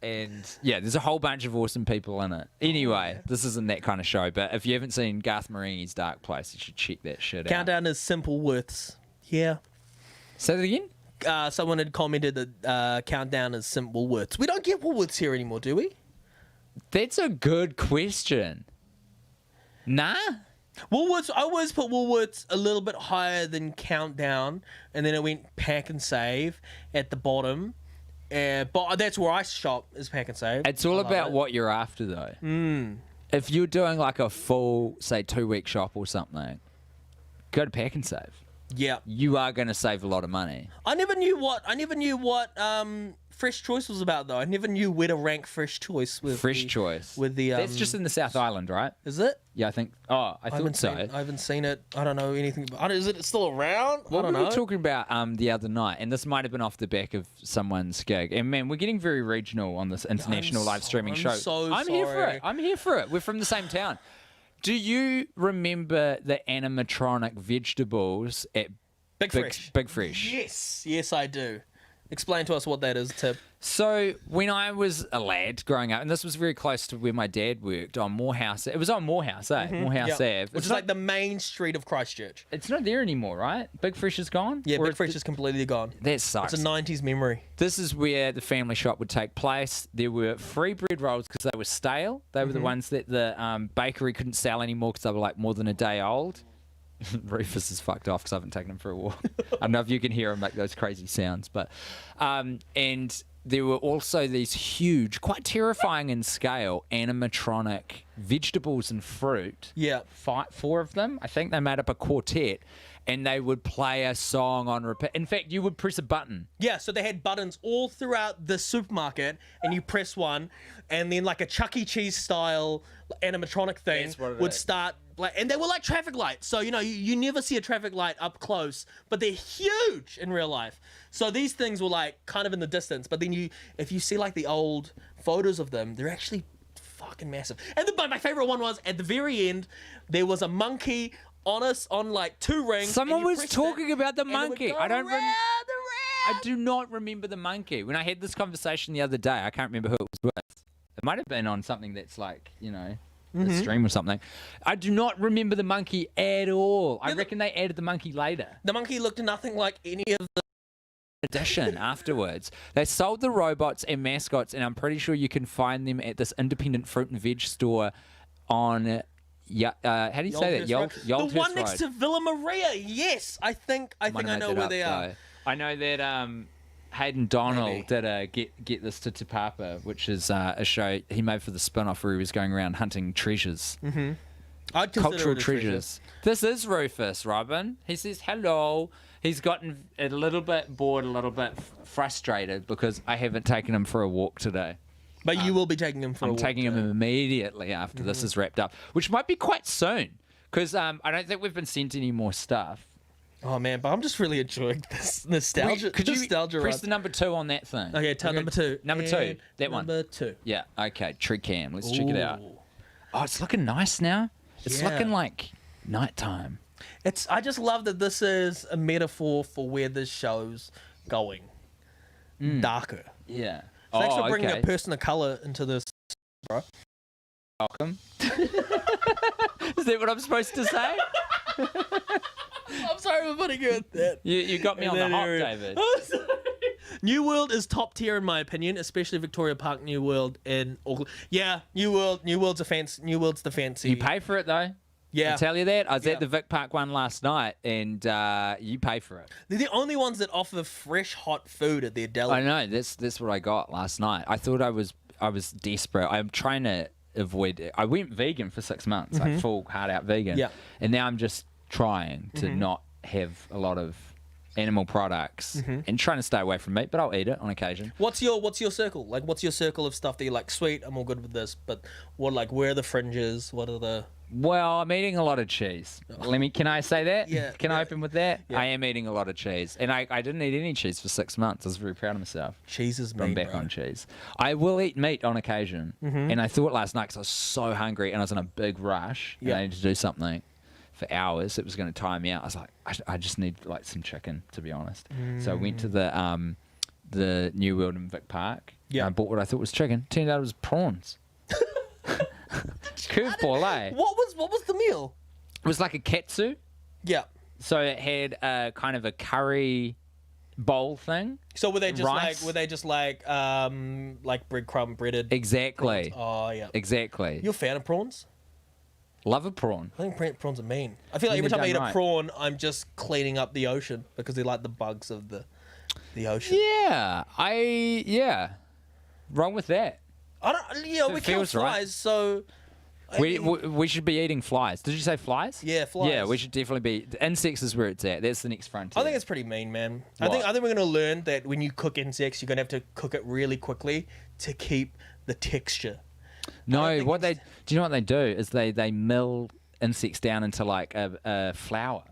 And there's a whole bunch of awesome people in it. Anyway, this isn't that kind of show. But if you haven't seen Garth Marenghi's Dark Place, you should check that shit out. Countdown is Simple Worths. Yeah. Say that again. Someone had commented that Countdown is Simple Worths. We don't get Woolworths here anymore, do we? That's a good question. Nah. Woolworths, I always put Woolworths a little bit higher than Countdown, and then it went Pack and Save at the bottom. But that's where I shop, is Pack and Save. It's all about what you're after, though. Mm. If you're doing like a full, say, 2-week shop or something, go to Pack and Save. Yeah. You are going to save a lot of money. I never knew what Fresh Choice was about, though. I never knew where to rank Fresh Choice with Choice. With the that's just in the South Island, right? Is it? Yeah, I think. Oh, I thought so. I haven't seen it. I don't know anything about it. Is it still around? Well, I don't we know. were talking about the other night, and this might have been off the back of someone's gig. And man, we're getting very regional on this international live streaming show. I'm here for it. I'm here for it. We're from the same town. Do you remember the animatronic vegetables at Big Fresh? Yes, I do. Explain to us what that is, Tip. So when I was a lad growing up, and this was very close to where my dad worked on Morehouse. It was on Morehouse, Morehouse Ave. Which is like the main street of Christchurch. It's not there anymore, right? Big Fresh is gone? Yeah, Big Fresh is completely gone. That sucks. It's a 90s memory. This is where the family shop would take place. There were free bread rolls because they were stale. They were the ones that the bakery couldn't sell anymore because they were like more than a day old. Rufus is fucked off because I haven't taken him for a walk. I don't know if you can hear him make those crazy sounds, but and there were also these huge, quite terrifying in scale, animatronic vegetables and fruit. Yeah, 4 of them. I think they made up a quartet, and they would play a song on repeat. In fact, you would press a button. Yeah, so they had buttons all throughout the supermarket, and you press one, and then like a Chuck E. Cheese style animatronic thing would start. And they were like traffic lights. So, you never see a traffic light up close, but they're huge in real life. So these things were like kind of in the distance, but then if you see like the old photos of them, they're actually fucking massive. And my favorite one was at the very end, there was a monkey on like 2 rings. Someone was talking about the monkey. I do not remember the monkey. When I had this conversation the other day, I can't remember who it was with. It might have been on something that's like, the stream or something. I do not remember the monkey at all. I reckon they added the monkey later. The monkey looked nothing like any of the edition afterwards. They sold the robots and mascots, and I'm pretty sure you can find them at this independent fruit and veg store on how do you say that? The one next to Villa Maria. Yes, I think I know where they are. I know that Hayden Donnell did a Get This to Te Papa, which is a show he made for the spin-off where he was going around hunting treasures. I'd cultural treasures. This is Rufus, Robin. He says hello. He's gotten a little bit bored, a little bit frustrated because I haven't taken him for a walk today. But you will be taking him for a walk. I'm taking him immediately after this is wrapped up, which might be quite soon because I don't think we've been sent any more stuff. Oh man, but I'm just really enjoying this nostalgia. Could you press the number 2 on that thing? Okay, number 2. Number 2, that one. Number 2. Yeah, okay, tree cam. Let's check it out. Oh, it's looking nice now. It's looking like nighttime. I just love that this is a metaphor for where this show's going. Darker. Yeah. Thanks for bringing a person of colour into this, bro. Welcome. Is that what I'm supposed to say? I'm sorry for putting you at that. You got me on the hop, David. I'm sorry. New World is top tier in my opinion, especially Victoria Park New World in Auckland. Yeah, New World's the fancy. You pay for it though. Yeah. I tell you that. I was at the Vic Park one last night, and you pay for it. They're the only ones that offer fresh, hot food at their deli. I know. That's what I got last night. I thought I was desperate. I'm trying to avoid. I went vegan for 6 months, like full hard out vegan. Yeah. And now I'm just trying to not have a lot of animal products and trying to stay away from meat, but I'll eat it on occasion. What's your circle? Like, what's your circle of stuff that you're like, sweet, I'm all good with this, but where are the fringes? What are the... Well, I'm eating a lot of cheese. Can I say that? Yeah. Can I open with that? Yeah. I am eating a lot of cheese. And I didn't eat any cheese for 6 months. I was very proud of myself. Cheese is meat, I'm back bro. on cheese. I will eat meat on occasion. Mhm. And I thought last night because I was so hungry and I was in a big rush and Yeah. I needed to do something for hours. It was going to tire me out. I was like, I just need like some chicken, to be honest. So I went to the New World in Vic Park. Yeah. And I bought what I thought was chicken. Turned out it was prawns. Curveball, eh? What was the meal? It was like a katsu. Yeah. So it had kind of a curry bowl thing. So were they just Rice. like breadcrumb breaded? Exactly. Prawns? Oh yeah. Exactly. You a fan of prawns? Love a prawn. I think prawns are mean. I feel like When every they're time I eat done a right. prawn, I'm just cleaning up the ocean because they like the bugs of the ocean. Yeah. Wrong with that. I don't. You know, It we kill feels right. flies, so We should be eating flies. Did you say flies? Yeah, flies. Yeah, we should definitely be. Insects is where it's at. That's the next frontier. I think it's pretty mean, man. I What? think we're gonna learn that when you cook insects, you're gonna have to cook it really quickly to keep the texture. No, do you know what they do? Is they mill insects down into like a flour.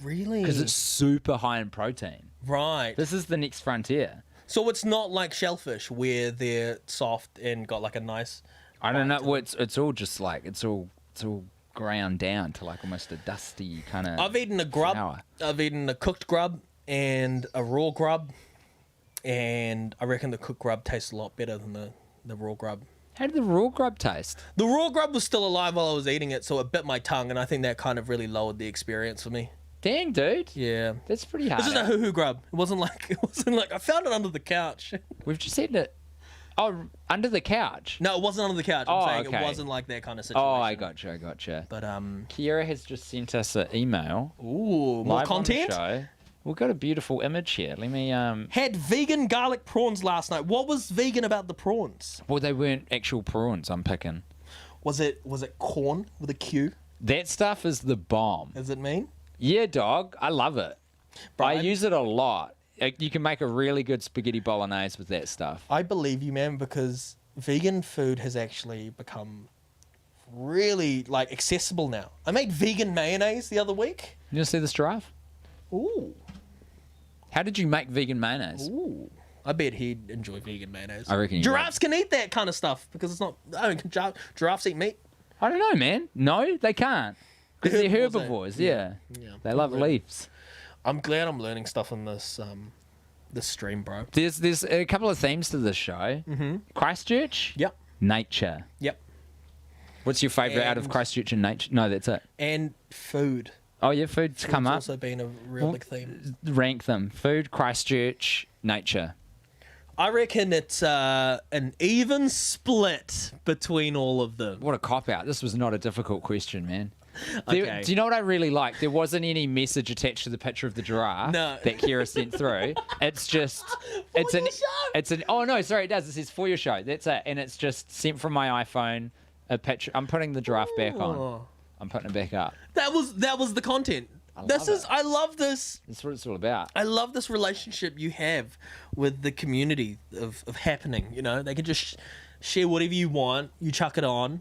Really? Because it's super high in protein. Right. This is the next frontier. So it's not like shellfish where they're soft and got like a nice. I don't know. Well, it's all just like it's all ground down to like almost a dusty kind of. I've eaten a grub. flour. I've eaten a cooked grub and a raw grub, and I reckon the cooked grub tastes a lot better than the raw grub. How did the raw grub taste? The raw grub was still alive while I was eating it, so it bit my tongue, and I think that kind of really lowered the experience for me. Dang, dude. Yeah. That's pretty hard. This is a hoo-hoo grub. It wasn't like I found it under the couch. We've just eaten it. Oh, under the couch. No, it wasn't under the couch. I'm saying okay. it wasn't like that kind of situation. Oh, I gotcha. But Kiera has just sent us an email. Ooh, more live on the content? show. We've got a beautiful image here. Let me had vegan garlic prawns last night. What was vegan about the prawns? Well, they weren't actual prawns. I'm picking. Was it corn with a Q? That stuff is the bomb. Is it mean? Yeah, dog. I love it. Brian? I use it a lot. You can make a really good spaghetti bolognese with that stuff. I believe you, man, because vegan food has actually become really like accessible now. I made vegan mayonnaise the other week. You want to see this giraffe? Ooh. How did you make vegan mayonnaise? Ooh. I bet he'd enjoy vegan mayonnaise. I reckon you giraffes can eat that kind of stuff because it's not. I mean, can giraffes eat meat? I don't know, man. No, they can't. Because they're Herbivores, herbivores, eh? yeah. Yeah. They love leaves. I'm glad I'm learning stuff in this stream, bro. There's a couple of themes to this show. Mm-hmm. Christchurch. Yep. Nature. Yep. What's your favourite out of And- Christchurch and nature? No, that's it. And food. Oh, yeah, food's come up. also been a real big theme. Rank them. Food, Christchurch, nature. I reckon it's an even split between all of them. What a cop-out. This was not a difficult question, man. Okay. Do you know what I really like? There wasn't any message attached to the picture of the giraffe No. that Kira sent through. It's just it's an oh no, sorry, it does. It says for your show. That's it. And it's just sent from my iPhone a picture. I'm putting the giraffe back on. Oh. I'm putting it back up. That was the content. I love this. That's what it's all about. I love this relationship you have with the community of happening. You know, they can just share whatever you want. You chuck it on.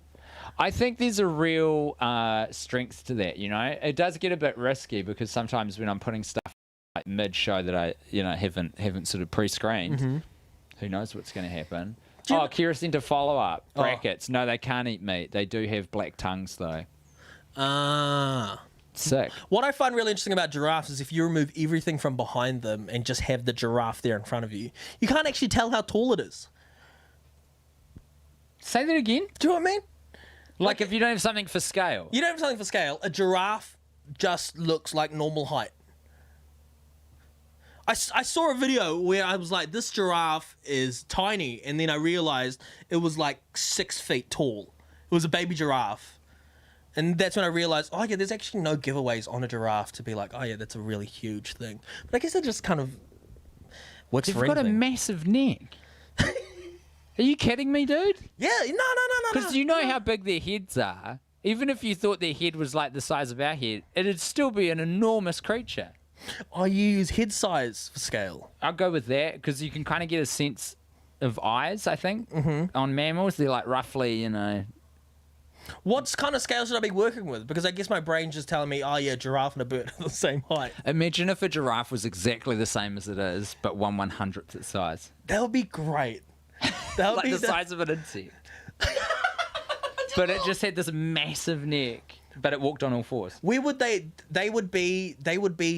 I think there's a real strength to that, you know. It does get a bit risky because sometimes when I'm putting stuff like mid-show that I, haven't sort of pre-screened, Mm-hmm. who knows what's going to happen. Oh, Kira sent a follow-up. Oh. Brackets. No, they can't eat meat. They do have black tongues, though. Ah. Sick. What I find really interesting about giraffes is if you remove everything from behind them and just have the giraffe there in front of you, you can't actually tell how tall it is. Say that again. Do you know what I mean? Like if you don't have something for scale. You don't have something for scale. A giraffe just looks like normal height. I saw a video where I was like, this giraffe is tiny, and then I realized it was like 6 feet tall. It was a baby giraffe. And that's when I realized, oh yeah, there's actually no giveaways on a giraffe to be like, oh yeah, that's a really huge thing. But I guess it just kind of works They've for got a anything. massive neck. Are you kidding me, dude? Yeah, no. Because you know how big their heads are. Even if you thought their head was like the size of our head, it'd still be an enormous creature. Oh, you use head size for scale. I'll go with that because you can kind of get a sense of eyes, I think. Mm-hmm. On mammals, they're like roughly, What kind of scale should I be working with? Because I guess my brain's just telling me, oh yeah, giraffe and a bird are the same height. Imagine if a giraffe was exactly the same as it is, but 1/100th its size. That would be great. That would Like be the size of an insect. But it just had this massive neck, but it walked on all fours. Where would they would be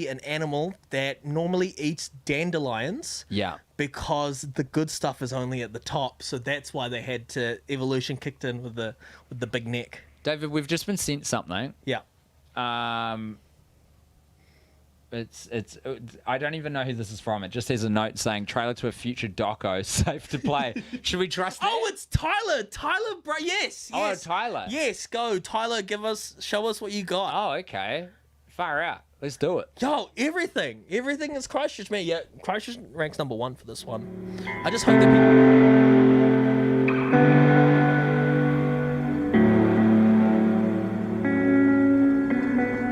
an animal that normally eats dandelions. Yeah. Because the good stuff is only at the top, so that's why they had to evolution kicked in with the big neck. David, we've just been sent something. Yeah. It's I don't even know who this is from. It just has a note saying trailer to a future doco, safe to play. Should we trust that? Oh, it's Tyler. Tyler, bro. Yes. Oh, Yes. Tyler. Yes, go. Tyler, show us what you got. Oh, okay. Far out. Let's do it. Yo, everything is Christchurch, man. Yeah, Christchurch ranks number 1 for this one. I just hope that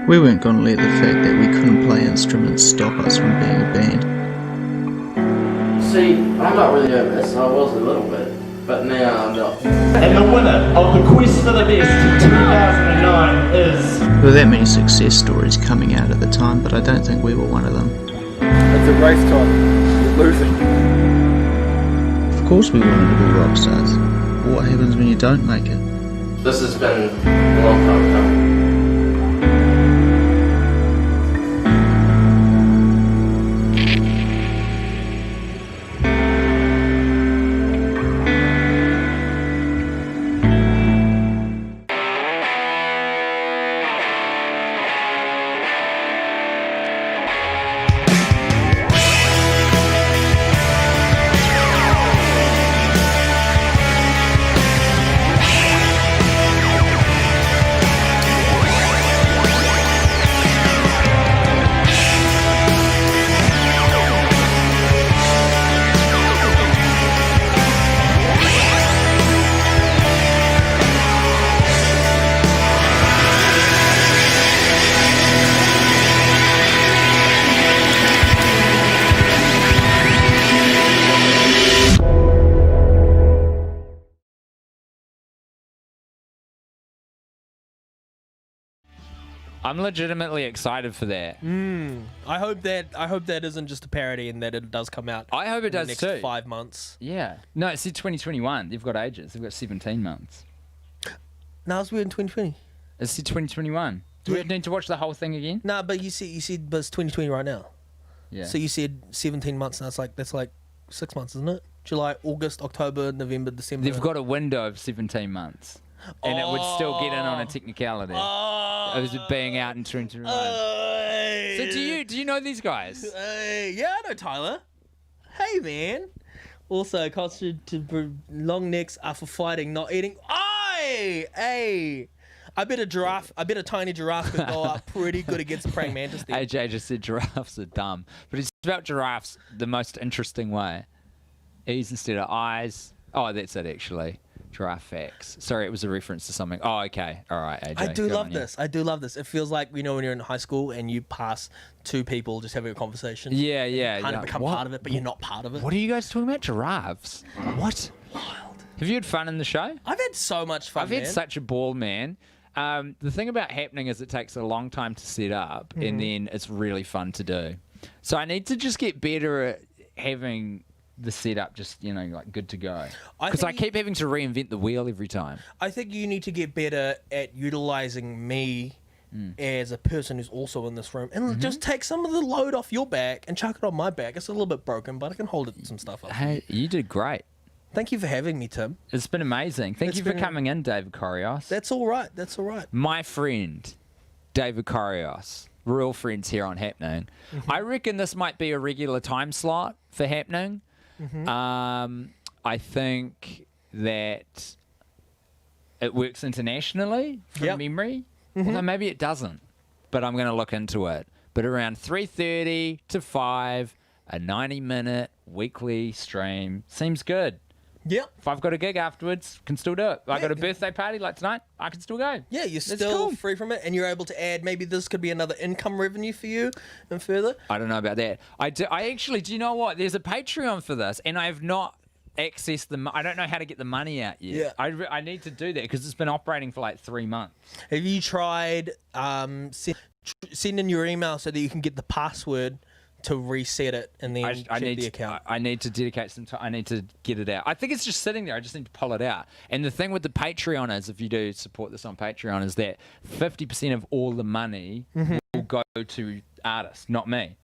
We weren't going to let the fact that we couldn't play instruments stop us from being a band. See, I'm not really nervous. I was a little bit, but now I'm not. And the winner of the Quest for the Best 2009 is... There were that many success stories coming out at the time, but I don't think we were one of them. It's a race time. You're losing. Of course we wanted to be rock stars. What happens when you don't make it? This has been a long time coming. I'm legitimately excited for that. I hope that isn't just a parody and that it does come out. I hope it in the does next too. 5 months. Yeah. No, it's in 2021. They've got ages. They've got 17 months. No, it's weird in 2020. It's in 2021. Do we need to watch the whole thing again? Nah, but you see, but it's 2020 right now. Yeah. So you said 17 months, and that's like 6 months, isn't it? July, August, October, November, December. They've got a window of 17 months. And it would still get in on a technicality. It was being out in 2021. So do you know these guys? Yeah, I know Tyler. Hey, man. Also, constitute to long necks are for fighting, not eating. Hey. I bet a tiny giraffe could go up pretty good against a praying mantis then. AJ just said giraffes are dumb. But he's about giraffes the most interesting way. E's instead of I's. Oh, that's it, actually. Giraffe facts. Sorry, it was a reference to something. Oh, okay. All right, AJ. I do love this. It feels like, when you're in high school and you pass two people just having a conversation. Yeah. You kind of become part of it, but you're not part of it. What are you guys talking about? Giraffes? What? Wild. Have you had fun in the show? I've had so much fun, I've had such a ball, man. The thing about happening is it takes a long time to set up, and then it's really fun to do. So I need to just get better at having the setup just, like good to go. Because I keep having to reinvent the wheel every time. I think you need to get better at utilizing me as a person who's also in this room and just take some of the load off your back and chuck it on my back. It's a little bit broken, but I can hold some stuff up. Hey, you did great. Thank you for having me, Tim. It's been amazing. Thank you for coming in, David Korios. That's all right. My friend, David Korios. Real friends here on Happening. I reckon this might be a regular time slot for Happening. I think that it works internationally from memory. Although maybe it doesn't, but I'm going to look into it. But around 3:30 to 5, a 90-minute weekly stream seems good. Yeah. If I've got a gig afterwards, can still do it. If I got a birthday party like tonight, I can still go. Yeah, you're still free from it, and you're able to add, maybe this could be another income revenue for you and further. I don't know about that. Do you know what? There's a Patreon for this, and I have not access I don't know how to get the money out yet. Yeah. I need to do that because it's been operating for like 3 months. Have you tried sending your email so that you can get the password to reset it and then check the account? I need to dedicate some time. I need to get it out. I think it's just sitting there. I just need to pull it out. And the thing with the Patreon is, if you do support this on Patreon, is that 50% of all the money will go to artists, not me.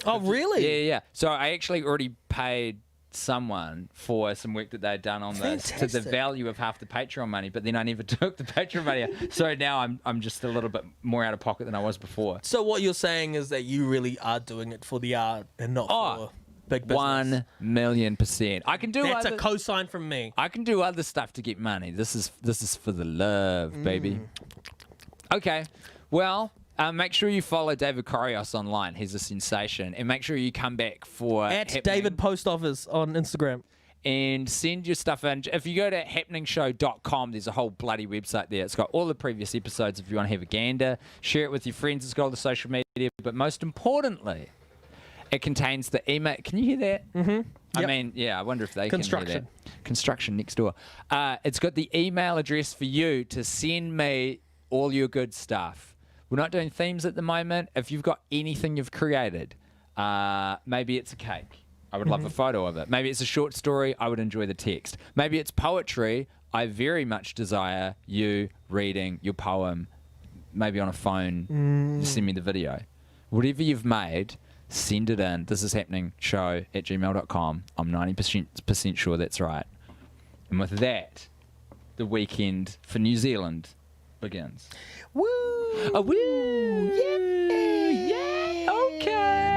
Oh, really? Yeah. So I actually already paid someone for some work that they'd done on this to the value of half the Patreon money, but then I never took the Patreon money out. So now I'm just a little bit more out of pocket than I was before. So what you're saying is that you really are doing it for the art and not for big business. 1,000,000%. I can do That's a cosign from me. I can do other stuff to get money. This is for the love, baby. Okay. Well, make sure you follow David Corios online. He's a sensation. And make sure you come back for At David Post Office on Instagram. And send your stuff in. If you go to happeningshow.com, there's a whole bloody website there. It's got all the previous episodes if you want to have a gander. Share it with your friends. It's got all the social media. But most importantly, it contains the email. Can you hear that? Mm-hmm. I mean, yeah, I wonder if they can hear that. Construction next door. It's got the email address for you to send me all your good stuff. We're not doing themes at the moment. If you've got anything you've created, maybe it's a cake. I would love a photo of it. Maybe it's a short story. I would enjoy the text. Maybe it's poetry. I very much desire you reading your poem, maybe on a phone. Just send me the video. Whatever you've made, send it in. This is happening show@gmail.com. I'm 90% sure that's right. And with that, the weekend for New Zealand begins. Woo! Woo! Yeah! Yeah! Okay!